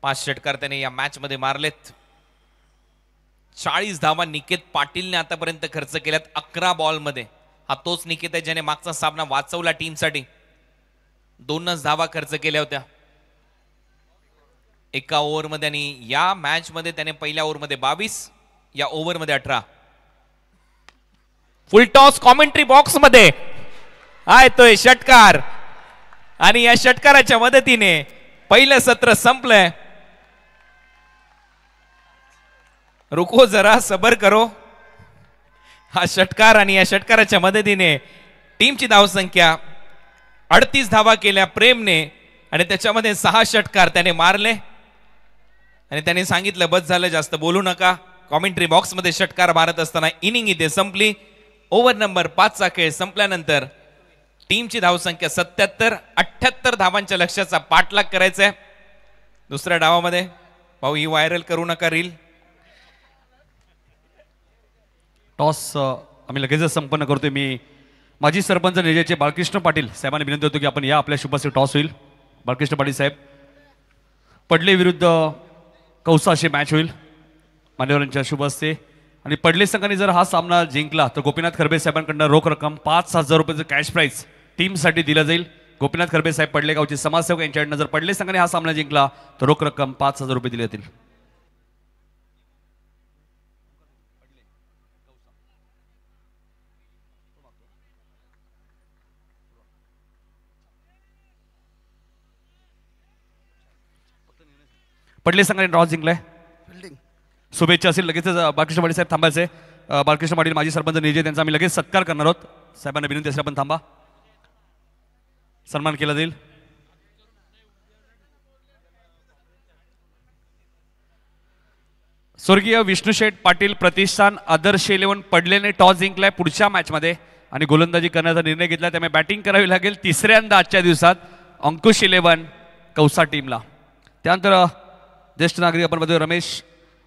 5 षटकार त्याने या मॅच मध्ये मारलेत. 40 धावा निकेत पाटीलने आतापर्यंत खर्च केल्यात 11 बॉल मध्ये. हा तोच निकेत आहे ज्याने मागचा सामना वाचवला टीमसाठी. 2च धावा खर्च केल्या होत्या एका ओव्हर मध्ये, आणि या मॅच मध्ये त्याने पहिल्या ओव्हर मध्ये 22, या ओव्हर मध्ये 18. फुल टॉस कॉमेंट्री बॉक्स मध्ये हा येतोय षटकार आणि या षटकाराच्या मदतीने पहिलं सत्र संपलंय. रुको जरा सबर करो. हा षटकार आणि या षटकाराच्या मदतीने टीमची धावसंख्या 38 धावा केल्या प्रेमने आणि त्याच्यामध्ये 6 षटकार त्याने मारले आणि त्याने सांगितलं बस झालं, जास्त बोलू नका. कॉमेंट्री बॉक्स मध्ये षटकार मारत असताना इनिंग इथे संपली. ओव्हर नंबर 5चा खेळ संपल्यानंतर टीमची धावसंख्या 77, 78 धावांच्या लक्ष्याचा पाठलाग करायचा आहे. दुसऱ्या डावामध्ये भाऊ ही व्हायरल करू नका रील. टॉस आम्ही लगेचच संपन्न करतोय. मी माजी सरपंच निजेचे बाळकृष्ण पाटील साहेबांना विनंती होतो की आपण या आपल्या शुभाचे टॉस होईल. बाळकृष्ण पाटील साहेब, पडले विरुद्ध कौसा अशी मॅच होईल मान्यवरांच्या शुभ हस्ते. आणि पडले संघाने जर हा सामना जिंकला तर गोपीनाथ खरबे साहेबांकडून रोख रक्कम 5,000 रुपयाचं कॅश प्राइज टीमसाठी दिलं जाईल. गोपीनाथ खरबे साहेब पडलेगावचे समाजसेवक यांच्याकडनं जर पडले संघाने हा सामना जिंकला तर रोख रक्कम 5,000 रुपये दिले जातील. पडले संघाने ड्रॉ जिंकलाय. शुभेच्छा असेल. लगेचच बाळकृष्ण पाटील साहेब थांबायचे. बाळकृष्ण पाटील माजी सरपंच निजे त्यांचा आम्ही लगेच सत्कार करणार आहोत. साहेबांना विनंती असेल आपण थांबा, सन्मान केला जाईल. स्वर्गीय विष्णुशेठ पाटील प्रतिष्ठान आदर्श 11 पडलेने टॉस जिंकलाय पुढच्या मॅचमध्ये आणि गोलंदाजी करण्याचा निर्णय घेतला, त्यामुळे बॅटिंग करावी लागेल तिसऱ्यांदा आजच्या दिवसात अंकुश 11 कौसा टीमला. त्यानंतर ज्येष्ठ नागरिक आपण बघतोय रमेश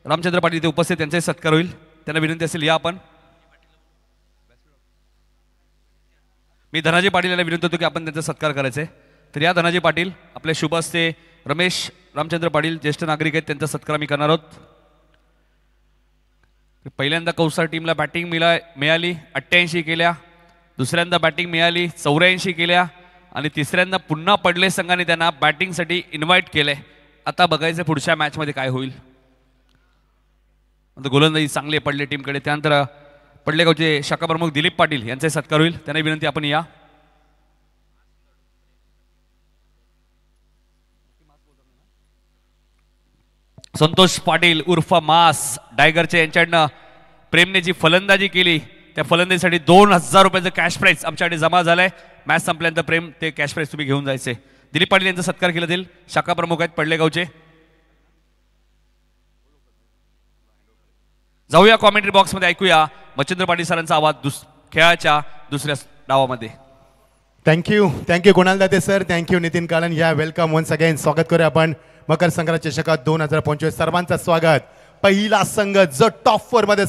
रामचंद्र पाटील इथे उपस्थित, त्यांचाही सत्कार होईल. त्यांना विनंती असेल या आपण. मी धनाजी पाटील यांना विनंती होतो की आपण त्यांचा सत्कार करायचा आहे, तर या धनाजी पाटील आपल्या शुभ हस्ते रमेश रामचंद्र पाटील ज्येष्ठ नागरिक आहेत त्यांचा सत्कार मी करणार आहोत. पहिल्यांदा कौसा टीमला बॅटिंग मिळाली 88 केल्या, दुसऱ्यांदा बॅटिंग मिळाली 84 केल्या आणि तिसऱ्यांदा पुन्हा पडले संघाने त्यांना बॅटिंगसाठी इन्व्हाइट केले. आता बघायचं पुढच्या मॅचमध्ये काय होईल. गोलंदाजी चांगले पडले टीमकडे. त्यानंतर पडलेगावचे शाखा प्रमुख दिलीप पाटील यांचाही सत्कार होईल, त्यांना विनंती आपण या. संतोष पाटील उर्फ मास डायगरचे यांच्याकडनं प्रेमने जी फलंदाजी केली त्या फलंदाजीसाठी 2000 रुपयाचं कॅश प्राईज आमच्याकडे जमा झालंय. मॅच संपल्यानंतर प्रेम ते कॅश प्राईज तुम्ही घेऊन जायचे. दिलीप पाटील यांचा सत्कार केला जाईल. शाखा प्रमुख आहेत पडलेगावचे. जाऊया कॉमेंट्री बॉक्समध्ये, ऐकूया मच्छिंद्र पाटील सरांचा आवाज खेळाच्या दुसऱ्या डावामध्ये. Thank you Kunal Date sir, thank you Nitin Kalan. या वेलकम वन्स अगेन. स्वागत करूया आपण मकर संक्रांत चषकात 2025. सर्वांचं स्वागत. पहिला संघ जो टॉप 4 मध्ये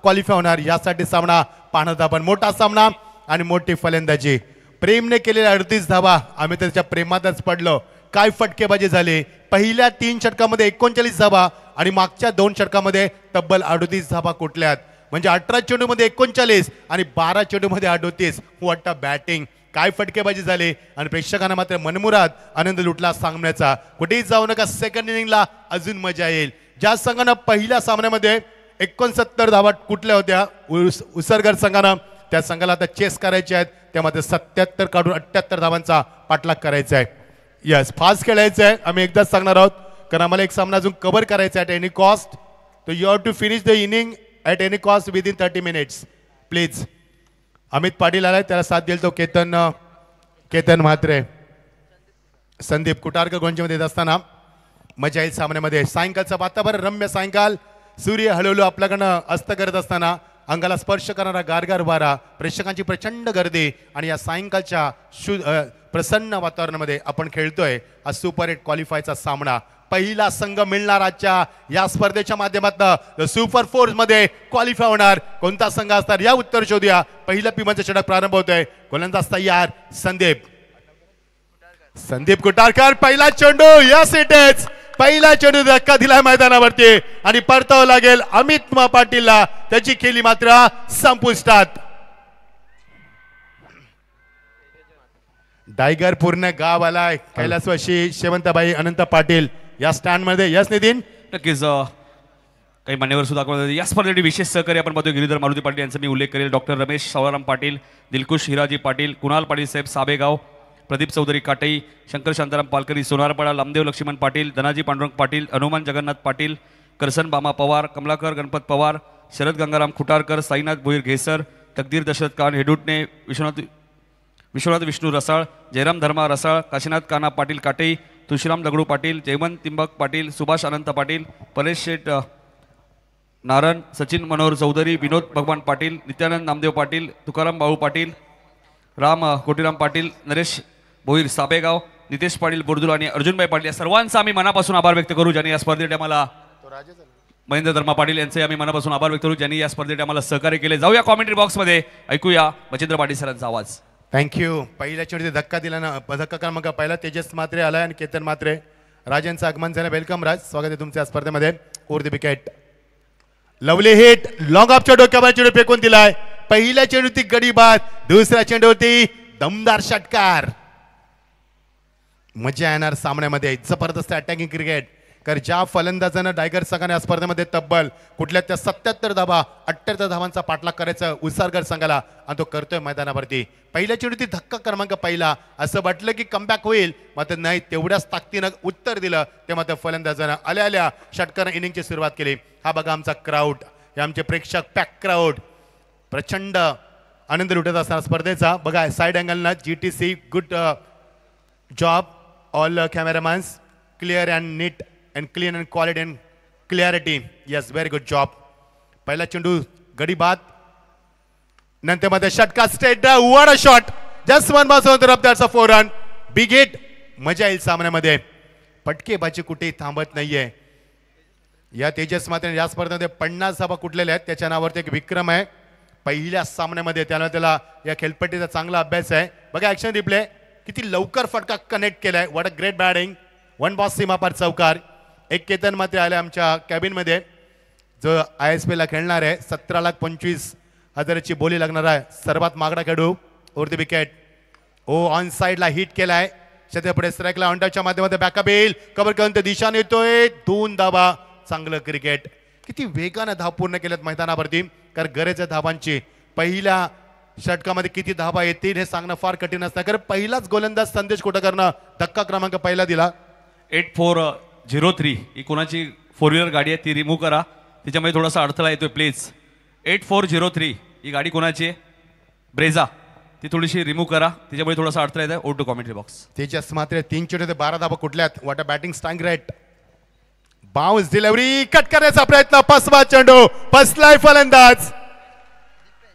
क्वालिफाय होणार यासाठी सामना पाहणार आपण. मोठा सामना आणि मोठी फलंदाजी. प्रेमने केलेल्या 38 धावा, आम्ही त्याच्या प्रेमातच पडलो. काय फटकेबाजी झाली. पहिल्या 3 षटकामध्ये 39 धावा आणि मागच्या 2 षटकामध्ये तब्बल 38 धावा कुठल्यात. म्हणजे 18 चेंडूमध्ये 39 आणि 12 चेंडूमध्ये 38. वाटतं बॅटिंग. काय फटकेबाजी झाली आणि प्रेक्षकांना मात्र मनमुराद आनंद लुटला सामन्याचा. कुठेही जाऊ नका, सेकंड इनिंगला अजून मजा येईल. ज्या संघानं पहिल्या सामन्यामध्ये 69 धावा कुठल्या होत्या उसरगर संघानं, त्या संघाला आता चेस करायचे आहेत. त्यामध्ये 77 काढून 78 धावांचा पाठलाग करायचा आहे. यस, फास्ट खेळायचं आहे. आम्ही एकदाच सांगणार आहोत कारण आम्हाला एक सामना अजून कव्हर करायचा आहे ॲट एनी कॉस्ट. तो you have to finish the inning at any cost within 30 minutes please. Amit Patil आलाय, त्याला साथ देईल तो केतन म्हात्रे. संदीप कुटारकर गोंजीमध्ये येत असताना मजा येईल सामन्यामध्ये. सायंकाळचं वातावरण रम्य सायंकाळ. सूर्य हळूहळू आपल्याकडनं अस्त करत असताना अंगाला स्पर्श करणारा गारगार वारा, प्रेक्षकांची प्रचंड गर्दी आणि या सायंकाळच्या प्रसन्न वातावरणामध्ये आपण खेळतोय हा सुपर 8 क्वालिफायचा सामना. पहिला संघ मिळणार आजच्या या स्पर्धेच्या माध्यमातून सुपर 4 मध्ये क्वालिफाय होणार. कोणता संघ असणार या उत्तर शोधूया. पहिलं पिमाचं षटक प्रारंभ होतोय. गोलंदाज तयार संदीप कुटारकर. पहिला चेंडू या सेटेच पहिला चेंडू धक्का दिला मैदानावरती आणि परतावं लागेल अमित पाटीलला. त्याची खेळी मात्र संपुष्टात. डायगर पूर्ण गाव आलाय. कैलासवाशी शेवंताबाई अनंत पाटील या स्टँड मध्ये. यस नितीन. नक्कीच काही मान्यवर सुद्धा या स्पर्धेसाठी विशेष सहकार्य आपण पाहतो. गिरीधर मारुती पाटील यांचा मी उल्लेख करेल. डॉक्टर रमेश सावळाराम पाटील, दिलकुश हिराजी पाटील, कुणाल पाटील साहेब साबेगाव, प्रदीप चौधरी काटई, शंकर शांताराम पालकरी सोनारपाडा, लामदेव लक्ष्मण पाटील, धनाजी पांडुरंग पाटील, हनुमान जगन्नाथ पाटील, करसन बामा पवार, कमलाकर गणपत पवार, शरद गंगाराम खुटारकर, साईनाथ भोईर घेसर, तकदीर दशरथ कान हेडुटणे, विश्वनाथ विष्णू रसाळ, जयराम धर्मा रसाळ, काशीनाथ काना पाटील काटई, तुळशीराम दगडू पाटील, जयवंत तिंबक पाटील, सुभाष अनंत पाटील, परेश शेठ नारण, सचिन मनोहर चौधरी, विनोद भगवान पाटील, नित्यानंद नामदेव पाटील, तुकाराम बाळू पाटील, राम कोटीराम पाटील, नरेश भोईर साबेगाव, नितेश पाटील बोरदुल आणि अर्जुनभाई पाटील या सर्वांचा आम्ही मनापासून आभार व्यक्त करू ज्यांनी या स्पर्धेत आम्हाला, महेंद्र धर्मा पाटील यांचे आम्ही मनापासून आभार व्यक्त करू ज्यांनी या स्पर्धेत आम्हाला सहकार्य केले. जाऊया कॉमेंट्री बॉक्समध्ये, ऐकूया मच्छिंद्र पाटील सरांचा आवाज. थँक्यू. पहिल्या चेंडूचे धक्का दिला ना, धक्का क्रमांक पहिला तेजस म्हात्रे आलाय आणि केतन म्हात्रे. राजांचं आगमन झालं. वेलकम राज, स्वागत आहे तुमच्या स्पर्धेमध्ये. Over the wicket. Lovely hit. Long ऑफच्या डोक्यावर चेंडू फेकून दिलाय. पहिल्या चेंडूती गडी बाद, दुसऱ्या चेंडूवरती दमदार षटकार. मजा येणार सामन्यामध्ये. जबरदस्त अटॅकिंग क्रिकेट. कारण ज्या फलंदाजानं डायगर संघाने या स्पर्धेमध्ये तब्बल कुठल्या त्या 77 धावा 78 धावांचा पाठलाग करायचा उसारगर संघाला आणि तो करतोय मैदानावरती. पहिल्या चेंडूती धक्का क्रमांक पहिला. असं वाटलं की कमबॅक होईल, मात्र नाही. तेवढ्याच ताकदीनं उत्तर दिलं ते मात्र फलंदाजानं आल्या षटकानं इनिंगची सुरुवात केली. हा बघा आमचा क्राऊड, हे आमचे प्रेक्षक, पॅक क्राऊड, प्रचंड आनंद लुटत असणार स्पर्धेचा. बघा साईड अँगलला GTC, good job all cameramen, clear and नीट and clean and quality and clarity. Yes, very good job. पहिला चेंडू गडी बाद, नंतर मध्ये षटका straight what a shot. Just one ball on the rough, that's a 4 run. Big hit. मजा येईल सामन्यामध्ये. फटकेबाजी कुठेही थांबत नाहीये. या तेजस मात्र या स्पर्धेमध्ये 50 धावा कुठलेल्या आहेत. त्याच्या नावावरती एक विक्रम आहे पहिल्या सामन्यामध्ये. त्याला या खेळपट्टीचा चांगला अभ्यास आहे. बघा ऍक्शन रिप्ले, किती लवकर फटका कनेक्ट केलाय. What a great batting. 1 ball सीमापार चौकार. एक केतन मात्र आले आमच्या कॅबिनमध्ये, जो ISP ला खेळणार आहे. 17,25,000ची बोली लागणार आहे. सर्वात मागडा खेळू. Over the wicket. ऑन साइडला हिट केलाय. पुढे स्ट्राईकला ऑनटच्या माध्यमातून बॅकअप येईल. कव्हर करून ते दिशाने येतोय. 2 धावा. चांगलं क्रिकेट. किती वेगानं धाव पूर्ण केल्यात मैदानावरती, कारण गरज आहे धावांची. पहिल्या षटकामध्ये किती धावा येतील हे सांगणं फार कठीण असतं, कारण पहिलाच गोलंदाज संदेश कोटकरनं धक्का क्रमांक पहिला दिला. 8403 ही कोणाची 4 व्हीलर गाडी आहे ती रिमूव्ह करा, तिच्यामध्ये थोडासा अडथळा येतोय प्लीज. 8403 ही गाडी कोणाची आहे? ब्रेझा. ती थोडीशी रिमूव्ह करा, तिच्यामुळे थोडासा अडथळा येत आहे. Over to commentary box. Tejas मात्र 3 चेंडू ते 12 धावा कुठल्यात. What a batting strike rate. Bounce delivery, cut करण्याचा प्रयत्न. फसवा चेंडू, फसलाय फलंदाज.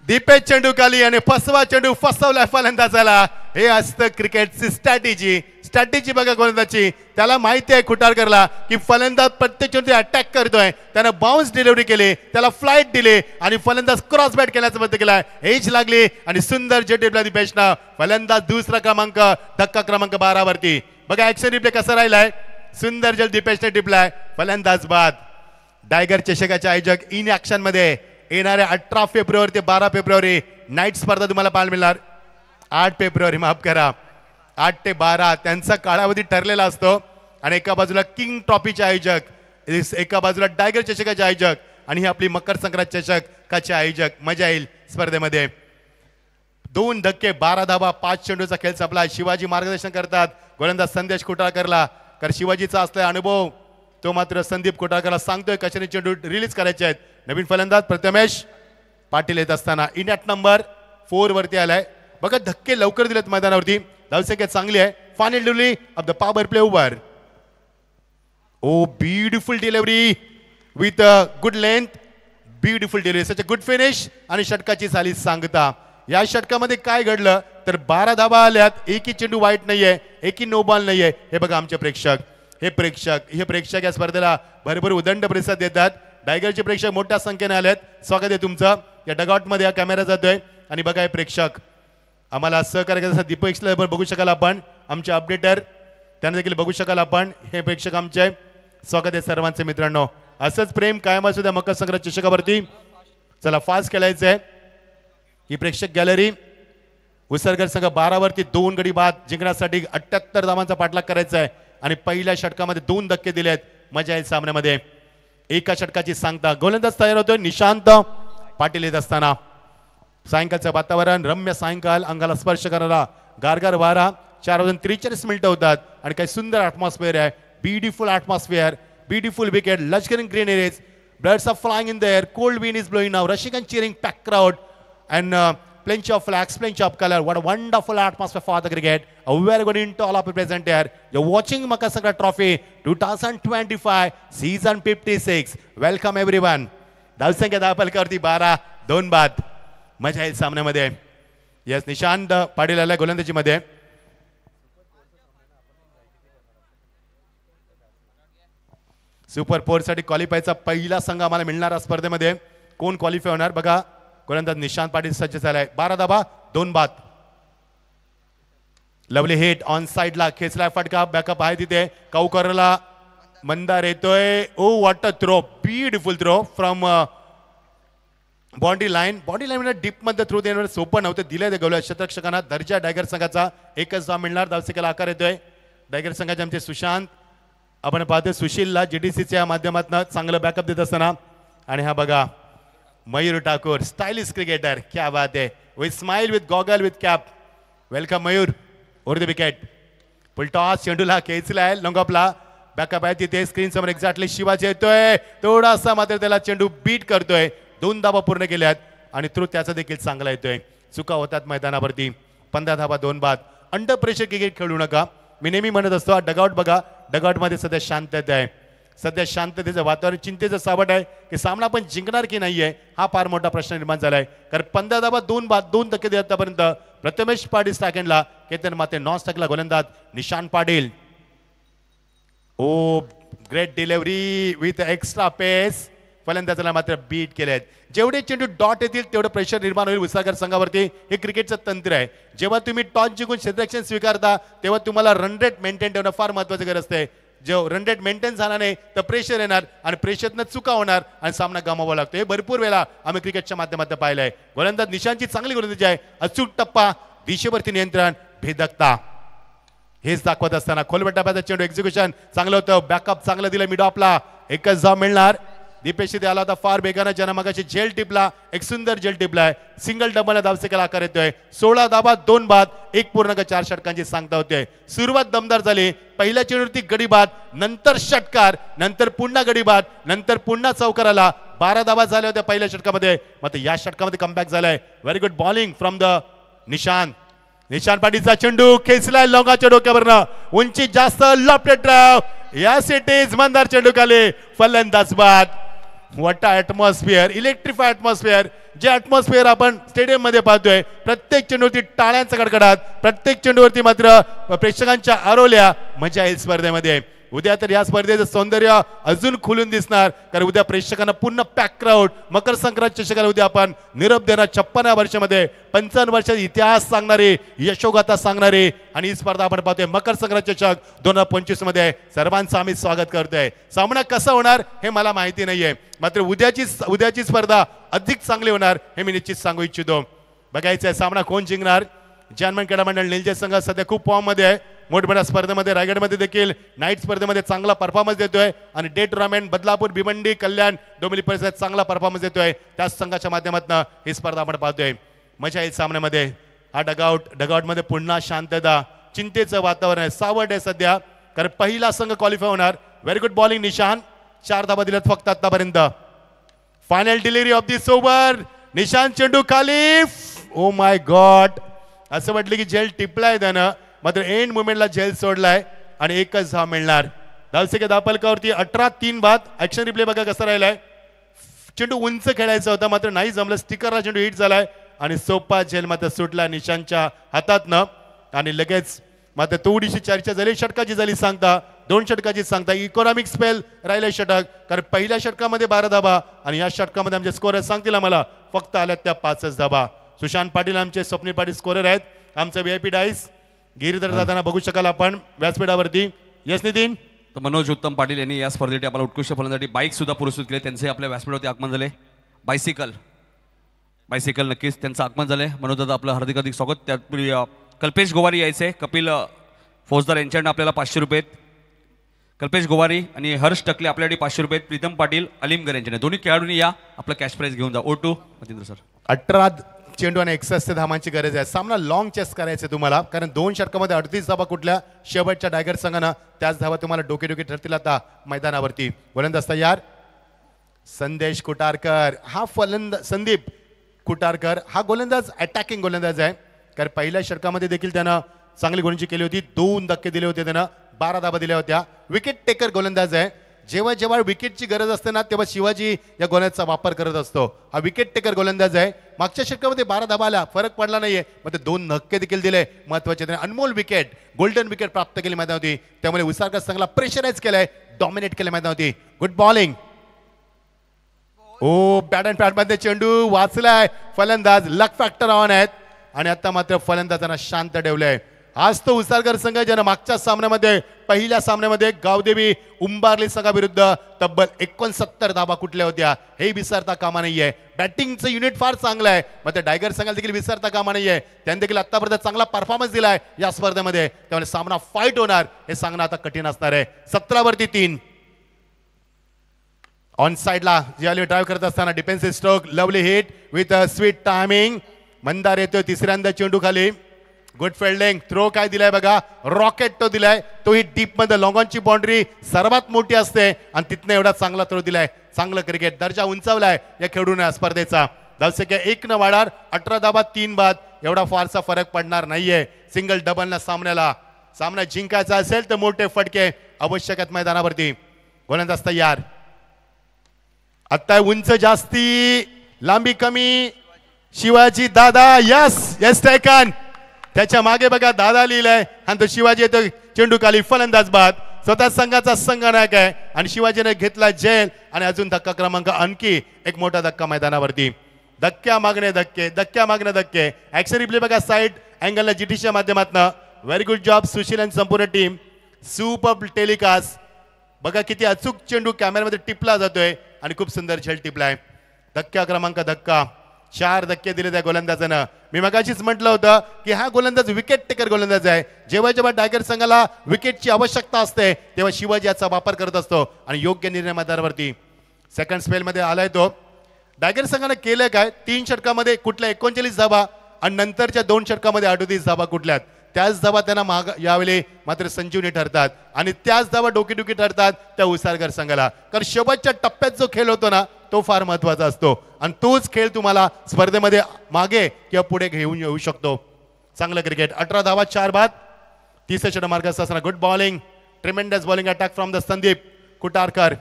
दीपेश चेंडू खाली आणि फसवा चेंडू फसवलाय फलंदाजाला. हे असतं क्रिकेटची स्ट्रॅटेजी बघा गोलंदाजी. त्याला माहिती आहे खुटारकरला की फलंदाज प्रत्येक चेंडू अटॅक करतोय. त्यानं बाउन्स डिलिव्हरी केली, त्याला फ्लाईट दिली आणि फलंदाज क्रॉस बॅट केल्याचा प्रयत्न केला. एज लागली आणि सुंदर जे टिपला दीपेशनं. फलंदाज दुसरा क्रमांक, धक्का क्रमांक 12 वरती. बघा ऍक्शन रिप्ले कसा राहिलाय. सुंदर जल दीपेशने टिपलाय. फलंदाज बाद. टायगर चषकाचे आयोजक इन ऍक्शन मध्ये येणाऱ्या 18 फेब्रुवारी ते 12 फेब्रुवारी नाईट स्पर्धा तुम्हाला पाहायला मिळणार. 8 फेब्रुवारी माफ करा, 8 ते 12 त्यांचा कालावधी ठरलेला असतो. आणि एका बाजूला किंग ट्रॉफीचे आयोजक, एका बाजूला टायगर चषकाचे आयोजक आणि ही आपली मकर संक्रांत चषकाचे आयोजक. मजा येईल स्पर्धेमध्ये. 2 धक्के, 12 धावा, 5 चेंडूचा खेळ संपला. शिवाजी मार्गदर्शन करतात. गोलंदाज संदेश कोटाळकरला, कारण शिवाजीचा असलेला अनुभव तो मात्र संदीप कोटाळकरला सांगतोय कशाने चेंडू रिलीज करायचे आहेत. नवीन फलंदाज प्रथमेश पाटील येत असताना इन ॲट नंबर 4 वरती आलाय. बघा धक्के लवकर दिलेत मैदानावरती. धावसंख्या चांगली आहे. Final delivery of the power play over. Oh beautiful delivery with good length. Beautiful delivery, such a good finish. आणि षटकाची झाली सांगता. या षटकामध्ये काय घडलं तर 12 धावा आल्यात. एकही चेंडू वाईट नाहीये, एकही नो बॉल नाहीये. हे बघा आमचे प्रेक्षक, हे प्रेक्षक या स्पर्धेला भरभर उदंड प्रतिसाद देतात. टायगरचे प्रेक्षक मोठ्या संख्येने आलेत. स्वागत आहे तुमचं. या डगआउट मध्ये हा कॅमेरा जातोय आणि बघा हे प्रेक्षक आम्हाला सहकार्य करतात. दीपक बघू शकाल आपण, आमचे अपडेटर त्यांना देखील बघू शकाल आपण. हे प्रेक्षक आमचे, स्वागत आहे सर्वांचे मित्रांनो. असंच प्रेम कायम असू द्या मकर संक्रांत चषकावरती. चला फास्ट खेळायचंय. ही प्रेक्षक गॅलरी उसरगर संघ 12 वरती 2 गडी बाद जिंकण्यासाठी 78 धावांचा पाठलाग करायचा आहे. आणि पहिल्या षटकामध्ये 2 धक्के दिलेत. मजा येईल सामन्यामध्ये. एका षटकाची सांगता. गोलंदाज तयार होतोय निशांत पाटील येत असताना. सायंकाळचं वातावरण रम्य सायंकाळ, अंगाला स्पर्श करायला गारगार वारा. 4:43 होतात आणि काही सुंदर ॲटमॉस्फिअर आहे. ब्युटिफुल ॲटमॉस्फिअर, ब्युटिफुल विकेट, लश्करिंग greeneries, birds are flying in the air, cold wind is blowing now, rushing and cheering, packed crowd, and plenty of flags, plenty of color. What a wonderful atmosphere for the cricket. A very good into all of you present here. You're watching Makar Sankranti Trophy 2025 season 56. Welcome everyone. धावसंख्या धावपलकावरती 12, 2 बाद. मजा येईल सामन्यामध्ये. Yes, Nishant Patil आलाय गोलंदाजी मध्ये. Super 4 साठी क्वालिफायचा पहिला संघ आम्हाला मिळणार स्पर्धेमध्ये. कोण क्वालिफाय होणार बघा. गोलंदाज निशांत पाटील सज्ज झालाय. 12 धावा, 2 बाद. लवली हिट ऑन साइडला खेचलाय फटका. बॅकअप आहे तिथे. काऊकरला मंदार येतोय. Oh what a throw, beautiful throw from body line मध्ये डीप मध्ये थ्रो देणार सोपं नव्हतं. दिलंय ते गोलंदाज शतरक्षकांना. दर्जा टायगर संघाचा एकच धाव मिळणार. धावसंख्येला आकार येतोय. टायगर संघाचे आमचे सुशांत आपण पाहतोय सुशीलला जीडीसीच्या माध्यमातून चांगलं बॅकअप देत असताना. आणि हा बघा मयूर ठाकूर, स्टाइलिश क्रिकेटर. क्या बात है. With smile, with goggle, with cap. Welcome Mayur. Over the wicket. Full toss चेंडूला खेचलाय. लॉंगॉपला बॅकअप आहे तिथे. स्क्रीन समोर एक्झॅक्टली शिवाजी येतोय. थोडासा मात्र त्याला चेंडू बीट करतोय. 2 धावा पूर्ण केल्यात आणि थ्रू त्याचा देखील चांगला येतोय. चुका होतात मैदानावरती. 15 धावा, 2 बाद. अंडर प्रेशर क्रिकेट खेळू नका. मी नेहमी म्हणत असतो. डगआउट बघा. डगआउट मध्ये सध्या शांतता आहे. सध्या शांततेचं वातावरण, चिंतेचं सावट आहे की सामना आपण जिंकणार की नाही आहे, हा फार मोठा प्रश्न निर्माण झाला आहे. कारण 15 धावा 2 धक्के दिले आतापर्यंत. प्रथमेश पाटील सेकंडला, केतन माते नॉन-स्ट्राईकला गोलंदाज निशान पाटील. ओ ग्रेट डिलिव्हरी विथ एक्स्ट्रा पेस. फलंदाजाला मात्र बीट केलेत. जेवढे चेंडू डॉट येतील तेवढं प्रेशर निर्माण होईल विसागर संघावरती. हे क्रिकेटचं तंत्र आहे. जेव्हा तुम्ही टॉस जिंकून क्षेत्ररक्षण स्वीकारता तेव्हा तुम्हाला रन रेट मेंटेन ठेवणं फार महत्त्वाची गरज असते. जो रन रेट मेंटेन झाला नाही तर प्रेशर येणार आणि प्रेशरनं चुका होणार आणि सामना गमावा लागतो. हे भरपूर वेळा आम्ही क्रिकेटच्या माध्यमातून पाहिलंय. गोलंदाज निशांची चांगली गोलंदाजी आहे. अचूक टप्पा, दिशेवरती नियंत्रण, भेदकता हेच दाखवत असताना खोलवर टप्प्याचा चेंडू एक्झिक्युशन चांगलं होतं. बॅकअप चांगलं दिलं मिड ऑफला. एकच धाव मिळणार. दीपेश इथे आला होता फार बेगाना, ज्यानं मगाशी झेल टिपला, एक सुंदर झेल टिपलाय. सिंगल डबल धावसेकेला आकार येतोय. 16 धावा 2 बाद 1.4 षटकांची सांगता होते. सुरुवात दमदार झाली. पहिल्या चेंडूवरती गडी बाद, नंतर षटकार, नंतर पुन्हा गडी बाद, नंतर पुन्हा चौकार आला. 12 धावा झाल्या होत्या पहिल्या षटकामध्ये. मात्र या षटकामध्ये कमबॅक झालाय. Very good bowling from the Nishan. Nishan पाटीलचा चेंडू खेचलाय लोंगाच्या डोक्यावरनं. उंची जास्त, लॉफ्टेड ड्राइव्ह. या सिटीज मंदार चेंडू खाली. फलंदाज बाद. What atmosphere, electrify atmosphere. जे ॲटमॉस्फिअर आपण स्टेडियम मध्ये पाहतोय. प्रत्येक चेंडूवरती टाळ्यांचा कडकडाट, प्रत्येक चेंडूवरती मात्र प्रेक्षकांच्या आरोल्या. मजा येईल स्पर्धेमध्ये. उद्या तर या स्पर्धेचं सौंदर्य अजून खुलून दिसणार. कारण उद्या प्रेक्षकांना पुन्हा पॅक क्राऊड. मकर संक्रांत चषकाला उद्या आपण निरोप देणार. 56व्या वर्षामध्ये 55 वर्षाचा इतिहास सांगणारे, यशोगाथा सांगणारे आणि ही स्पर्धा आपण पाहतोय मकर संक्रांत चषक 2025 मध्ये. सर्वांचं आम्ही स्वागत करतोय. सामना कसा होणार हे मला माहिती नाहीये, मात्र उद्याची स्पर्धा अधिक चांगली होणार हे मी निश्चित सांगू इच्छितो. बघायचंय सामना कोण जिंकणार. जानमन क्रीडा मंडळ निलजे संघ सध्या खूप फॉर्म मध्ये आहे. मोठमोठ्या स्पर्धेमध्ये रायगडमध्ये देखील नाईट स्पर्धेमध्ये चांगला परफॉर्मन्स देतोय आणि डे टुर्नामेंट बदलापूर, भिवंडी, कल्याण, डोंबिवली परिसरात चांगला परफॉर्मन्स देतोय. त्याच संघाच्या माध्यमातून ही स्पर्धा आपण पाहतोय. मजा येईल सामन्यामध्ये. हा डगआउटमध्ये पुन्हा शांतता, चिंतेचं वातावरण आहे, सावट आहे सध्या. कारण पहिला संघ क्वालिफाय होणार. व्हेरी गुड बॉलिंग निशान. 4 धावा दिल्यात फक्त आतापर्यंत. Final delivery of this over. निशान चेंडू खाली. ओ माय गॉड, असं वाटलं की झेल टिपलाय त्यानं, मात्र एंड मुवमेंटला झेल सोडलाय आणि एकच धाव मिळणार. धावसेके धापलकावरती 18-3 बाद. ऍक्शन रिप्ले बघा कसा राहिलाय. चेंडू उंच खेळायचा होता मात्र नाही जमलं. स्टिकरला चेंडू हिट झालाय आणि सोपा झेल मात्र सुटला निशांच्या हातातनं. आणि लगेच मात्र थोडीशी चर्चा झाली. षटकाची झाली सांगता, 2 षटकाची सांगता. इकॉनॉमिक स्पेल राहिले षटक. कारण पहिल्या षटकामध्ये 12 धाबा आणि या षटकामध्ये आमचे स्कोरर सांगतील आम्हाला फक्त आल्यात त्या 5च धाबा. सुशांत पाटील आमचे स्वप्नील पाटील स्कोरर आहेत. आमचं VIP डाईस गिरीधर जाताना बघू शकाल आपण व्यासपीठावरती. यस नितीन. तर मनोज उत्तम पाटील यांनी या स्पर्धेसाठी आपल्याला उत्कृष्ट फलंदाजी बाईक सुद्धा पुरस्कृत केले. त्यांचे आपल्या व्यासपीठावरती आगमन झाले. बायसिकल नक्कीच त्यांचं आगमन झालंय. मनोज दादा आपलं हार्दिक स्वागत. त्यापूर्वी कल्पेश गोवारी यायचे. कपिल फौजदार यांच्याकडनं आपल्याला 500 रुपये. कल्पेश गोवारी आणि हर्ष टकले आपल्याकडे 500 रुपये. प्रीतम पाटील, अलीमगर यांच्याकडे. दोन्ही खेळाडूंनी या आपलं कॅश प्राइज घेऊन जा. O2 मतिंद्र sir. 18 चेंडू आणि 61 धावांची गरज आहे. सामना लॉंग चेस करायचं तुम्हाला. कारण 2 षटकामध्ये 38 धावा कुठल्या शेवटच्या टायगर संघानं. त्याच धावा तुम्हाला डोके ठरतील आता मैदानावरती. गोलंदाज तयार. संदेश कुटारकर हा संदीप कुटारकर हा गोलंदाज अटॅकिंग गोलंदाज आहे. कारण पहिल्या षटकामध्ये देखील त्यानं चांगली गोलंदाजी केली होती. 2 धक्के दिले होते त्यानं. 12 धावा दिल्या होत्या. विकेट टेकर गोलंदाज आहे. जेव्हा जेव्हा विकेटची गरज असते ना तेव्हा शिवाजी या गोलंदाजाचा वापर करत असतो. हा विकेट टेकर गोलंदाज आहे. मागच्या षटकामध्ये 12 धावा आल्या, फरक पडला नाहीये. मग ते 2 धक्के देखील दिले महत्वाचे. त्याने अनमोल विकेट, गोल्डन विकेट प्राप्त केली मैदानावरती. त्यामुळे विसारकर संघाला प्रेशराईज केलंय, डॉमिनेट केलं मैदानावरती. Good bowling. Oh bat and pad मध्ये चेंडू वाचलाय. फलंदाज लक फॅक्टर ऑन आहेत आणि आता मात्र फलंदाजांना शांत ठेवलंय. आज तो उसारकर संघ ज्यानं मागच्या सामन्यामध्ये पहिल्या सामन्यामध्ये गावदेवी उंबारली संघाविरुद्ध तब्बल 69 धावा कुठल्या होत्या हे विसरता कामा नाहीये. बॅटिंगचं युनिट फार चांगलं आहे. मग त्या टायगर संघाला देखील विसरता कामा नाहीये. त्यांनी देखील आतापर्यंत चांगला परफॉर्मन्स दिलाय या स्पर्धेमध्ये. त्यामुळे सामना फाईट होणार हे सांगणं आता कठीण असणार आहे. 17 वरती 3. ऑन साइडला ज्यावेळी ड्राईव्ह करत असताना defensive stroke, lovely hit with sweet timing. Mandar येतोय तिसऱ्यांदा चेंडू खाली. Good fielding. थ्रो काय दिलाय बघा, रॉकेट तो दिलाय. तोही डीप मध्ये. लॉंगॉनची बाउंड्री सर्वात मोठी असते आणि तिथनं एवढा चांगला थ्रो दिलाय. चांगलं क्रिकेट दर्जा उंचावलाय या खेळून स्पर्धेचा. धावसंख्या 1 न वाढणार. 18 धावा 3 बाद. एवढा फारसा फरक पडणार नाहीये. सिंगल डबल ना सामना जिंकायचा असेल तर मोठे फटके आवश्यक आहेत मैदानावरती. गोलंदाज तयार. आता उंच जास्ती, लांबी कमी. शिवाजी दादा, यस यस टेकन. त्याच्या मागे बघा दादा लिहिलंय आणि तो शिवाजी येतो. चेंडू खाली, फलंदाज बाद. स्वतः संघाचा संघनायक आहे आणि शिवाजीने घेतला जेल. आणि अजून धक्का क्रमांक आणखी एक मोठा धक्का मैदानावरती. धक्क्या मागणे धक्के, धक्क्या मागणे धक्के. ऍक्शन रिप्ले बघा साईड अँगलला जीटीच्या माध्यमातून. व्हेरी गुड जॉब सुशील आणि संपूर्ण टीम. Super telecast. बघा किती अचूक चेंडू कॅमेऱ्यामध्ये टिपला जातोय आणि खूप सुंदर झेल टिपलाय. धक्क्या क्रमांक धक्का. 4 धक्के दिले त्या गोलंदाजानं. मी मगाशीच म्हटलं होतं की हा गोलंदाज विकेट टेकर गोलंदाज आहे. जेव्हा जेव्हा टायगर संघाला विकेटची आवश्यकता असते तेव्हा शिवाजी याचा वापर करत असतो आणि योग्य निर्णय आधारावरती सेकंड स्पेलमध्ये आलाय तो. टायगर संघाने केलं काय, 3 षटकामध्ये कुठल्या 39 धावा आणि नंतरच्या 2 षटकामध्ये 38 धावा कुठल्यात. त्याच धावा त्यांना माग यावेळी मात्र संजीवनी ठरतात आणि त्याच धावा डोकीडुकी ठरतात त्या उसारकर संघाला. कारण शेवटच्या टप्प्यात जो खेळ होतो ना तो फार महत्वाचा असतो आणि तोच खेळ तुम्हाला स्पर्धेमध्ये मागे किंवा पुढे घेऊन येऊ शकतो. चांगलं क्रिकेट. 18 धावा 4 बाद. 30 षटक मार्गाचा असताना good bowling. Tremendous bowling attack from the Sandeep Kutarkar.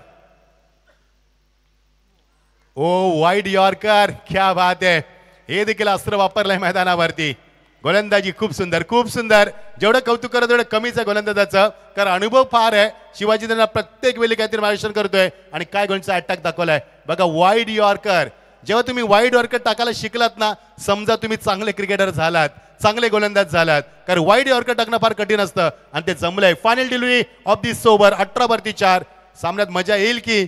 Oh wide yorker, क्या बात आहे. हे देखील अस्त्र वापरलंय मैदानावरती. गोलंदाजी खूप सुंदर, खूप सुंदर. जेवढं कौतुक करत तेवढं कमीच आहे गोलंदाजाचं, कारण अनुभव फार आहे. शिवाजी त्यांना प्रत्येक वेळी काहीतरी मार्गदर्शन करतोय आणि काय गोलचा अटॅक दाखवलाय बघा. Wide yorker. जेव्हा तुम्ही वाईड यॉर्कर टाकायला शिकलात ना, समजा तुम्ही चांगले क्रिकेटर झालात, चांगले गोलंदाज झालात. कारण वाईड यॉर्कर टाकणं फार कठीण असतं आणि ते जमलंय. Final delivery of this over. 18 वरती 4. सामन्यात मजा येईल की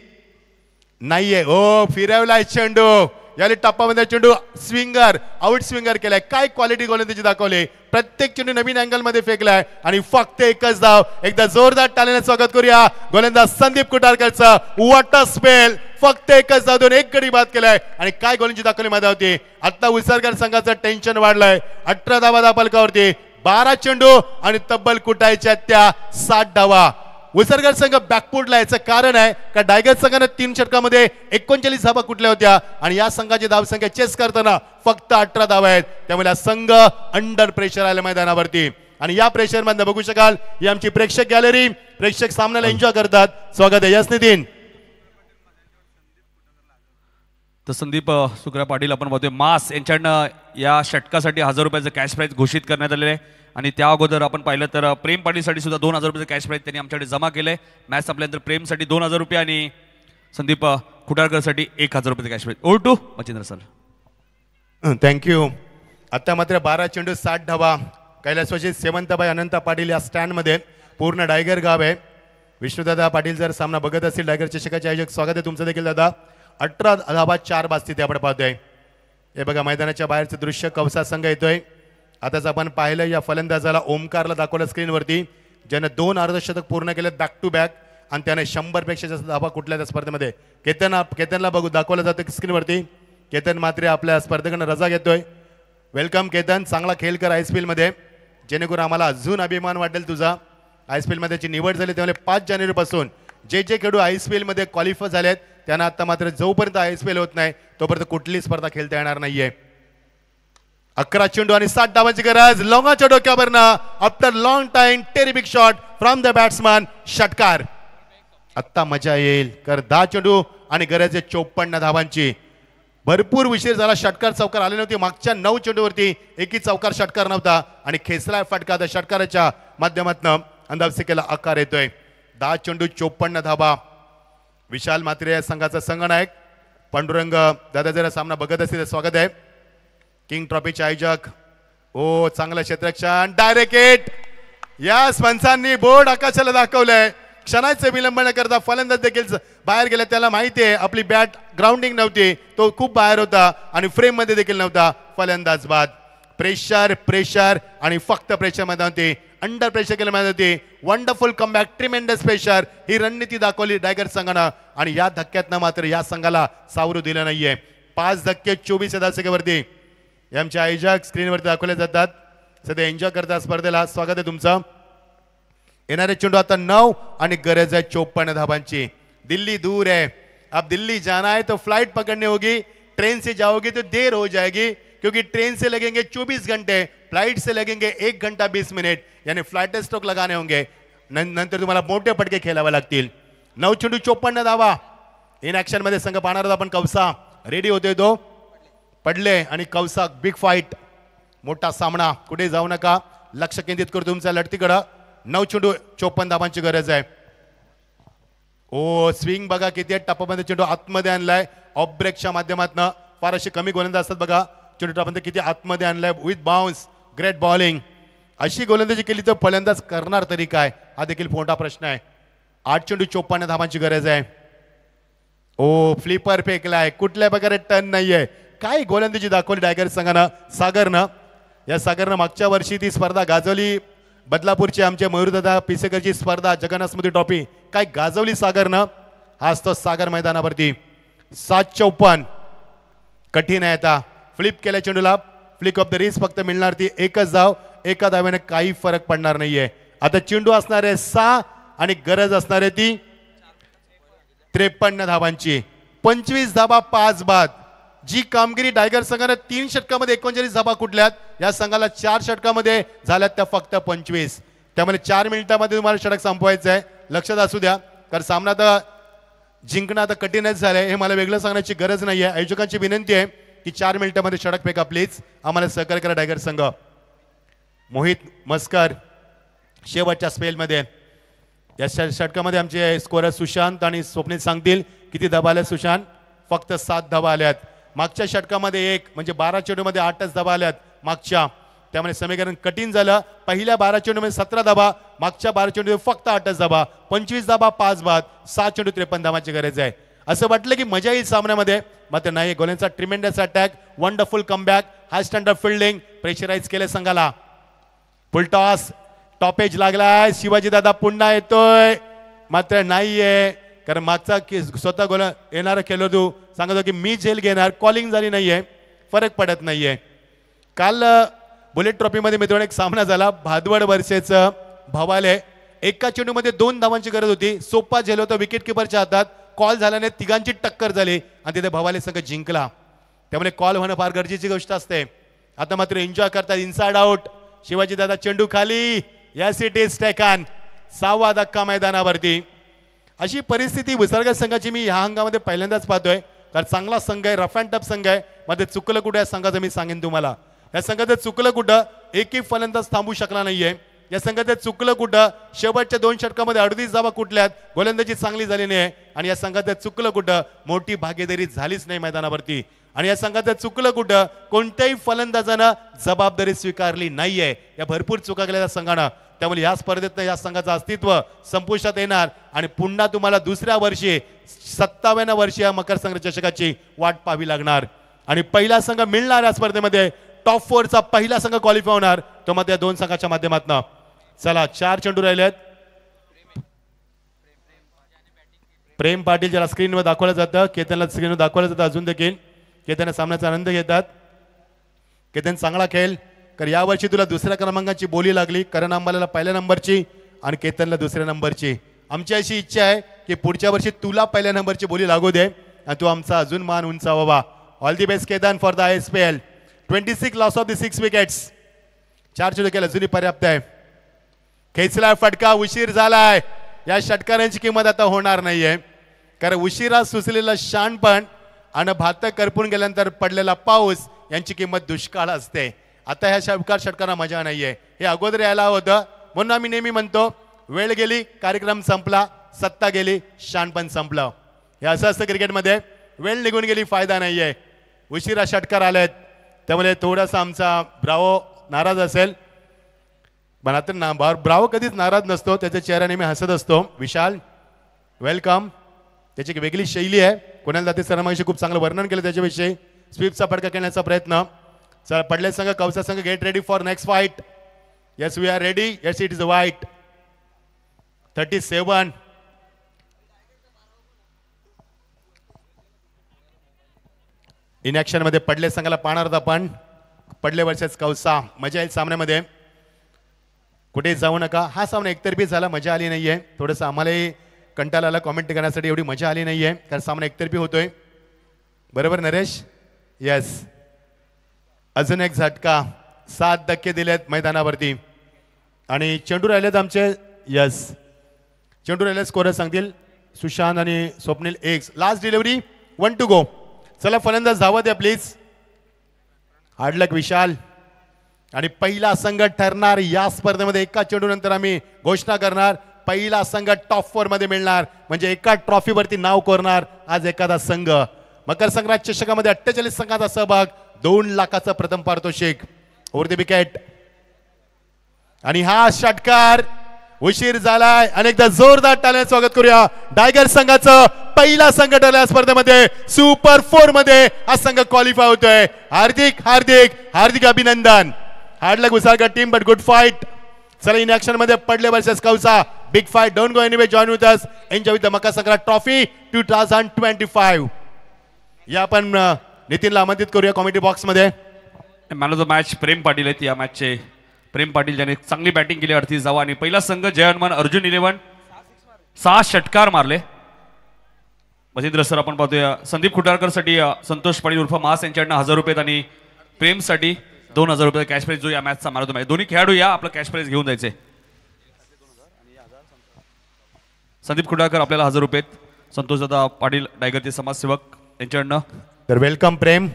नाहीये. ओ फिरवलाय चेंडू. याला टप्पामध्ये चेंडू स्विंगर, आउट स्विंगर केलाय. काय क्वालिटी गोलंदाजी दाखवली. प्रत्येक चेंडू नवीन अँगल मध्ये फेकलाय आणि फक्त एकच धाव. एकदा जोरदार टाळ्याने स्वागत करूया गोलंदाज संदीप कुटारकरचं. What a spell. फक्त एकच धाव देऊन 1 गडी बाद केलाय आणि काय गोलंदाजी दाखवली मजा होती. आता उसारकर संघाचं टेन्शन वाढलंय. 18 धावा दापलकावरती, 12 चेंडू आणि तब्बल कुटायच्या त्या 60 धावा. उसारकर संघ बॅकफुटला. याचं कारण आहे का टायगर संघाने 3 षटकामध्ये 39 धावा कुठल्या होत्या आणि या संघाची धावसंख्या चेस करताना फक्त 18 धावा आहेत. त्यामुळे हा संघ अंडर प्रेशर आला मैदानावरती आणि या प्रेशर मध्ये बघू शकाल ही आमची प्रेक्षक गॅलरी. प्रेक्षक सामन्याला एन्जॉय करतात. स्वागत आहे. यस नितीन. तर संदीप सुकरा पाटील आपण बघतोय मास यांच्याकडनं या षटकासाठी 1000 रुपयाचं कॅश प्राईज घोषित करण्यात आलेलं आहे आणि त्या अगोदर आपण पाहिलं तर प्रेम पाटीलसाठी सुद्धा 2000 रुपयाचं कॅश प्राईज त्यांनी आमच्याकडे जमा केलंय. मॅच संपल्यानंतर प्रेमसाठी 2000 रुपये आणि संदीप कुटारकरसाठी 1000 रुपयाचं cash prize. Over to Machhindra sir. Thank you. आता मात्र 12 चेंडू 60 धावा. कैलासवासी सेवंतबाई अनंता पाटील या स्टँडमध्ये. पूर्ण डायगर गाव आहे. विष्णुदादा पाटील जर सामना बघत असतील डायगर चषकाचे आयोजक, स्वागत आहे तुमचं देखील दादा. 18 धावा 4 बाद स्थिती आपण पाहतोय. हे बघा मैदानाच्या बाहेरचं दृश्य. कवसा संघ येतोय. आताच आपण पाहिलं या फलंदाजाला ओमकारला दाखवलं स्क्रीनवरती, ज्यानं 2 अर्धशतक पूर्ण केले बॅक टू बॅक आणि त्याने 100 पेक्षा जास्त धावा कुठल्या त्या स्पर्धेमध्ये. केतनला बघू दाखवलं जातं स्क्रीनवरती. केतन मात्रे आपल्या स्पर्धेकडनं रजा घेतोय. वेलकम केतन. चांगला खेळ कर ISPL मध्ये, जेणेकरून आम्हाला अजून अभिमान वाटेल तुझा. ISPL मध्ये त्याची निवड झाली त्यामुळे 5 जानेवारीपासून जे खेळाडू ISPL मध्ये क्वालिफाय झालेत त्यांना आता मात्र जोपर्यंत ISPL होत नाही तोपर्यंत कुठली स्पर्धा खेळता येणार नाहीये. 11 चेंडू आणि 60 धावांची गरज. लोंगाच्या डोक्यावरनं after long time terrific shot from the batsman. षटकार. आत्ता मजा येईल. कर 10 चेंडू आणि गरज आहे 54 धावांची. भरपूर उशीर झाला. षटकार चौकार आले नव्हते. मागच्या 9 चेंडूवरती एकही चौकार षटकार नव्हता आणि खेचला फटका त्या षटकाराच्या माध्यमातून अंदाजसेकेला आकार येतोय. 10 चेंडू 54 धावा. विशाल मात्रे संघाचा संघनायक. पांडुरंग दादा जरा सामना बघत असतील स्वागत आहे. किंग ट्रॉफीचे आयोजक. ओ चांगलं क्षेत्ररक्षण. Direct hit. या पंचांनी बोर्ड आकाशाला दाखवलंय. क्षणाचे विलंब न करता फलंदाज देखील बाहेर गेला. त्याला माहिती आहे आपली बॅट ग्राउंडिंग नव्हती, तो खूप बाहेर होता आणि फ्रेम मध्ये देखील नव्हता. फलंदाज बाद. प्रेशर प्रेशर आणि फक्त प्रेशर मध्ये होती. अंडर प्रेशर केलं मध्ये होती. Wonderful comeback. Tremendous pressure. ही रणनीती दाखवली टायगर संघानं आणि या धक्क्यातनं मात्र या संघाला सावरू दिलं नाहीये. 5 धक्के 24 धावसंख्येवरती. आमचे आयोजक स्क्रीनवरती दाखवले जातात. सध्या एन्जॉय करतात स्पर्धेला. स्वागत आहे तुमचं. येणारे चेंडू आता 9 आणि गरज आहे 54 धावांची. दिल्ली दूर है. अब दिल्ली जाना है तो फ्लाइट पकड़नी होगी. ट्रेन से जाओगे तो देर हो जाएगी क्योंकि ट्रेन से लगेंगे 24 घंटे, फ्लाइट से लगेंगे 1 घंटा 20 मिनट. यानी फ्लाइट स्ट्रोक लगाने होंगे. नंतर तुम्हाला मोठे फटके खेळावे लागतील. 9 चेंडू 54 धावा. इन ऍक्शन मध्ये संघ पाहणार आहोत आपण. कवसा रेडी होतोय तो, पडले आणि कवसा बिग फाईट, मोठा सामना. कुठे जाऊ नका, लक्ष केंद्रित करू तुमच्या लढतीकडं. 9 चेंडू 54 धावांची गरज आहे. ओ स्विंग बघा किती आहे, टप्पामध्ये चेंडू आतमध्ये आणलाय ऑफ ब्रेकच्या माध्यमातून. फार अशी कमी गोलंदाज असतात बघा, चेंडू टप्पामध्ये किती आतमध्ये आणलाय विथ बाउन्स. Great bowling. अशी गोलंदाजी केली तर फलंदाज करणार तरी काय, हा देखील मोठा प्रश्न आहे. 8 चेंडू 54 धावांची गरज आहे. ओ फ्लिपर फेकलाय, कुठल्या प्रकारे टर्न नाहीये. काय गोलंदाजी दाखवली टायगर संघानं, सागरनं. या सागरनं मागच्या वर्षी ती स्पर्धा गाजवली, बदलापूरची आमचे मयूरदादा पिसेकरची स्पर्धा, जगन्नाथ स्मृती ट्रॉफी काय गाजवली सागरनं. हा असतो सागर मैदानावरती. 7-54 कठीण आहे. आता फ्लिप केल्या चेंडूला, फ्लिक ऑफ द रिस्क फक्त मिळणार ती एकच धाव. एका धाव्याने काही फरक पडणार नाहीये. आता चेंडू असणार आहे 6 आणि गरज असणार आहे ती 53 धावांची. 25 धावा 5 बाद. जी कामगिरी टायगर संघाने 3 षटकामध्ये 39 धावा कुठल्यात, या संघाला 4 षटकामध्ये झाल्यात त्या फक्त 25. त्यामुळे 4 मिनिटांमध्ये तुम्हाला षटक संपवायचं आहे. लक्षात असू द्या, कारण सामना तर जिंकणं आता कठीणच झालंय, हे मला वेगळं सांगण्याची गरज नाहीये. आयोजकांची विनंती आहे की 4 मिनिटांमध्ये षटक फेका प्लीज, आम्हाला सहकार्य करा टायगर संघ. मोहित मस्कर शेवटच्या स्पेलमध्ये. या षटकामध्ये आमचे स्कोरर सुशांत आणि स्वप्नील सांगतील किती धावा आल्या. सुशांत फक्त 7 धावा आल्यात. मागच्या षटकामध्ये 1 म्हणजे 12 चेंडूमध्ये 8च धावा आल्यात मागच्या, त्यामुळे समीकरण कठीण झालं. पहिल्या 12 चेंडूमध्ये 17 धावा, मागच्या 12 चेंडूमध्ये फक्त 8च धावा. 25 धावा 5 बाद. 7 चेंडू 53 धावांची गरज आहे. असं वाटलं की मजा येईल सामन्यामध्ये, मात्र नाही. गोलंदाजांचा ट्रिमेंडस अटॅक, वंडरफुल कमबॅक, हाय स्टँडर्ड फिल्डिंग, प्रेशराईज केले संघाला. फुल टॉस, टॉपेज लागलाय. शिवाजी दादा पुन्हा येतोय, मात्र नाहीये, कारण मागचा स्वतः गोल येणारा खेळाडू सांगतो की मी झेल घेणार. कॉलिंग झाली नाहीये, फरक पडत नाहीये. काल बुलेट ट्रॉफीमध्ये मित्रांनो एक सामना झाला, भादवड वर्षेचं भवाले. एका चेंडूमध्ये 2 धावांची गरज होती, सोपा झेल होता विकेट किपरच्या हातात. कॉल झाल्याने तिघांची टक्कर झाली आणि तिथे भवाले संघ जिंकला. त्यामुळे कॉल होणं फार गरजेची गोष्ट असते. आता मात्र एन्जॉय करतात, इनसाइड आउट. शिवाजी दादा चेंडू खाली. Yes it is taken. 6वा धक्का मैदानावरती. अशी परिस्थिती विसर्ग संघाची मी ह्या हंगामध्ये पहिल्यांदाच पाहतोय, कारण चांगला संघ आहे, रफ अँड टफ संघ आहे. मध्ये चुकलं कुठे या संघाचं मी सांगेन तुम्हाला. या संघाचं चुकलं कुठं, एकही फलंदाज थांबू शकला नाहीये. या संघाचं चुकलं कुठं, शेवटच्या 2 षटकामध्ये 38 धावा कुठल्यात, गोलंदाजी चांगली झाली नाही. आणि या संघाचं चुकलं कुठं, मोठी भागीदारी झालीच नाही मैदानावरती. आणि या संघाचं चुकलं कुठं, कोणत्याही फलंदाजानं जबाबदारी स्वीकारली नाहीये या भरपूर चुका केल्या संघानं. त्यामुळे या स्पर्धेत या संघाचं अस्तित्व संपुष्टात येणार आणि पुन्हा तुम्हाला दुसऱ्या वर्षी 57व्या वर्षी या मकर संक्रांत चषकाची वाट पाहावी लागणार. आणि पहिला संघ मिळणार या स्पर्धेमध्ये, टॉप 4चा पहिला संघ क्वालिफाय होणार तो मग या 2 संघाच्या माध्यमातून. चला 4 चेंडू राहिलेत. प्रेम पाटील ज्याला स्क्रीनवर दाखवलं जातं, केतनला स्क्रीनवर दाखवलं जातं अजून देखील. केतन सामन्याचा आनंद घेतात. केतन चांगला खेळ, कारण यावर्षी तुला दुसऱ्या क्रमांकाची बोली लागली. करण अंबाला पहिल्या नंबरची आणि केतनला दुसऱ्या नंबरची. आमची अशी इच्छा आहे की पुढच्या वर्षी तुला पहिल्या नंबरची बोली लागू दे आणि तू आमचा अजून मान उंचावा. All the best Ketan for the ISPL. 26 loss of the 6 wickets. 4 चेंडू केला, अजूनही पर्याप्त आहे. खेचला फटका, उशीर झालाय. या षटकारांची किंमत आता होणार नाहीये, कारण उशिरा सुचलेला शाणपण आणि भात करपून गेल्यानंतर पडलेला पाऊस यांची किंमत दुष्काळ असते. आता ह्या षटकारांना मजा नाहीये, हे अगोदर यायला होतं. म्हणून आम्ही नेहमी म्हणतो वेळ गेली कार्यक्रम संपला, सत्ता गेली शाणपण संपलं. हे असं असतं क्रिकेटमध्ये, वेळ निघून गेली फायदा नाहीये. उशिरा षटकार आलेत, त्यामुळे थोडासा आमचा ब्रावो नाराज असेल. पण आता ब्रावो कधीच नाराज नसतो, त्याच्या चेहरा नेहमी हसत असतो. विशाल वेलकम. त्याची एक वेगळी शैली आहे. कुणाल दाते सरांशी खूप चांगलं वर्णन केलं त्याच्याविषयी. स्वीपचा फटका खेळण्याचा प्रयत्न. चला पडले संघ, कवसा संघ get ready for next fight. Yes we are ready. Yes it is a white. 37. In action मध्ये पडले संघाला पाहणार आहोत आपण. पडले वर्षाच कवसा. मजा येईल सामन्यामध्ये, कुठे जाऊ नका. हा सामना एकतर्फी झाला, मजा आली नाहीये. थोडंसं आम्हालाही कंटाळा आला कॉमेंट करण्यासाठी, एवढी मजा आली नाहीये कारण सामना एकतर्फी होतोय. बरोबर नरेश? येस. अजून एक झटका. 7 धक्के दिलेत मैदानावरती आणि चेंडू राहिलेत आमचे. यस चेंडू राहिले, स्कोरर सांगतील. सुशांत आणि Swapnil x. Last delivery 1 to go. चला फलंदाज धावत द्या प्लीज. हार्डलक विशाल. आणि पहिला संघ ठरणार या स्पर्धेमध्ये. एका चेंडूनंतर आम्ही घोषणा करणार. पहिला संघ टॉप 4 मध्ये मिळणार म्हणजे एका ट्रॉफीवरती नाव कोरणार आज एखादा संघ. मकर संक्रांत चषकामध्ये 48 संघाचा सहभाग, 2 लाखाचा प्रथम पारितोषिक. Over the wicket. आणि हा षटकार उशीर झालाय. अनेकदा जोरदार टाळ्यांनी स्वागत करूया. टायगर संघाचं पहिला संघ ठरला या स्पर्धेमध्ये. सुपर 4 मध्ये हा संघ क्वालिफाय होतोय. हार्दिक हार्दिक हार्दिक अभिनंदन. Hard luck Visarkar team but good fight. चला इन ऍक्शन मध्ये Padle versus Kausa. Big fight. Don't go anyway. Join with us. Enjoy with the Makar Sankrant trophy 2025. या आपण नितीनला आमंत्रित करूया कॉमेडी बॉक्स मध्ये. Man of the match Prem Patil आहेत या मॅचचे. प्रेम पाटील ज्याने चांगली बॅटिंग केली 38 धावा आणि पहिला संघ जय हनुमान अर्जुन 11 6 षटकार मारले. महेंद्र सर आपण पाहतोय. संदीप खुटारकर साठी संतोष पाटील उर्फ मास यांच्याकडनं 1000 रुपये आणि प्रेम साठी 2000 रुपये कॅश प्राइज जो या मॅचचा मारतो आहे. दोन्ही खेळाडू या आपलं कॅश प्राइज घेऊन जायचे. संदीप खुटारकर आपल्याला 1000 रुपये. संतोष दादा पाटील टायगरचे समाजसेवक यांच्याकडनं. तर वेलकम प्रेम.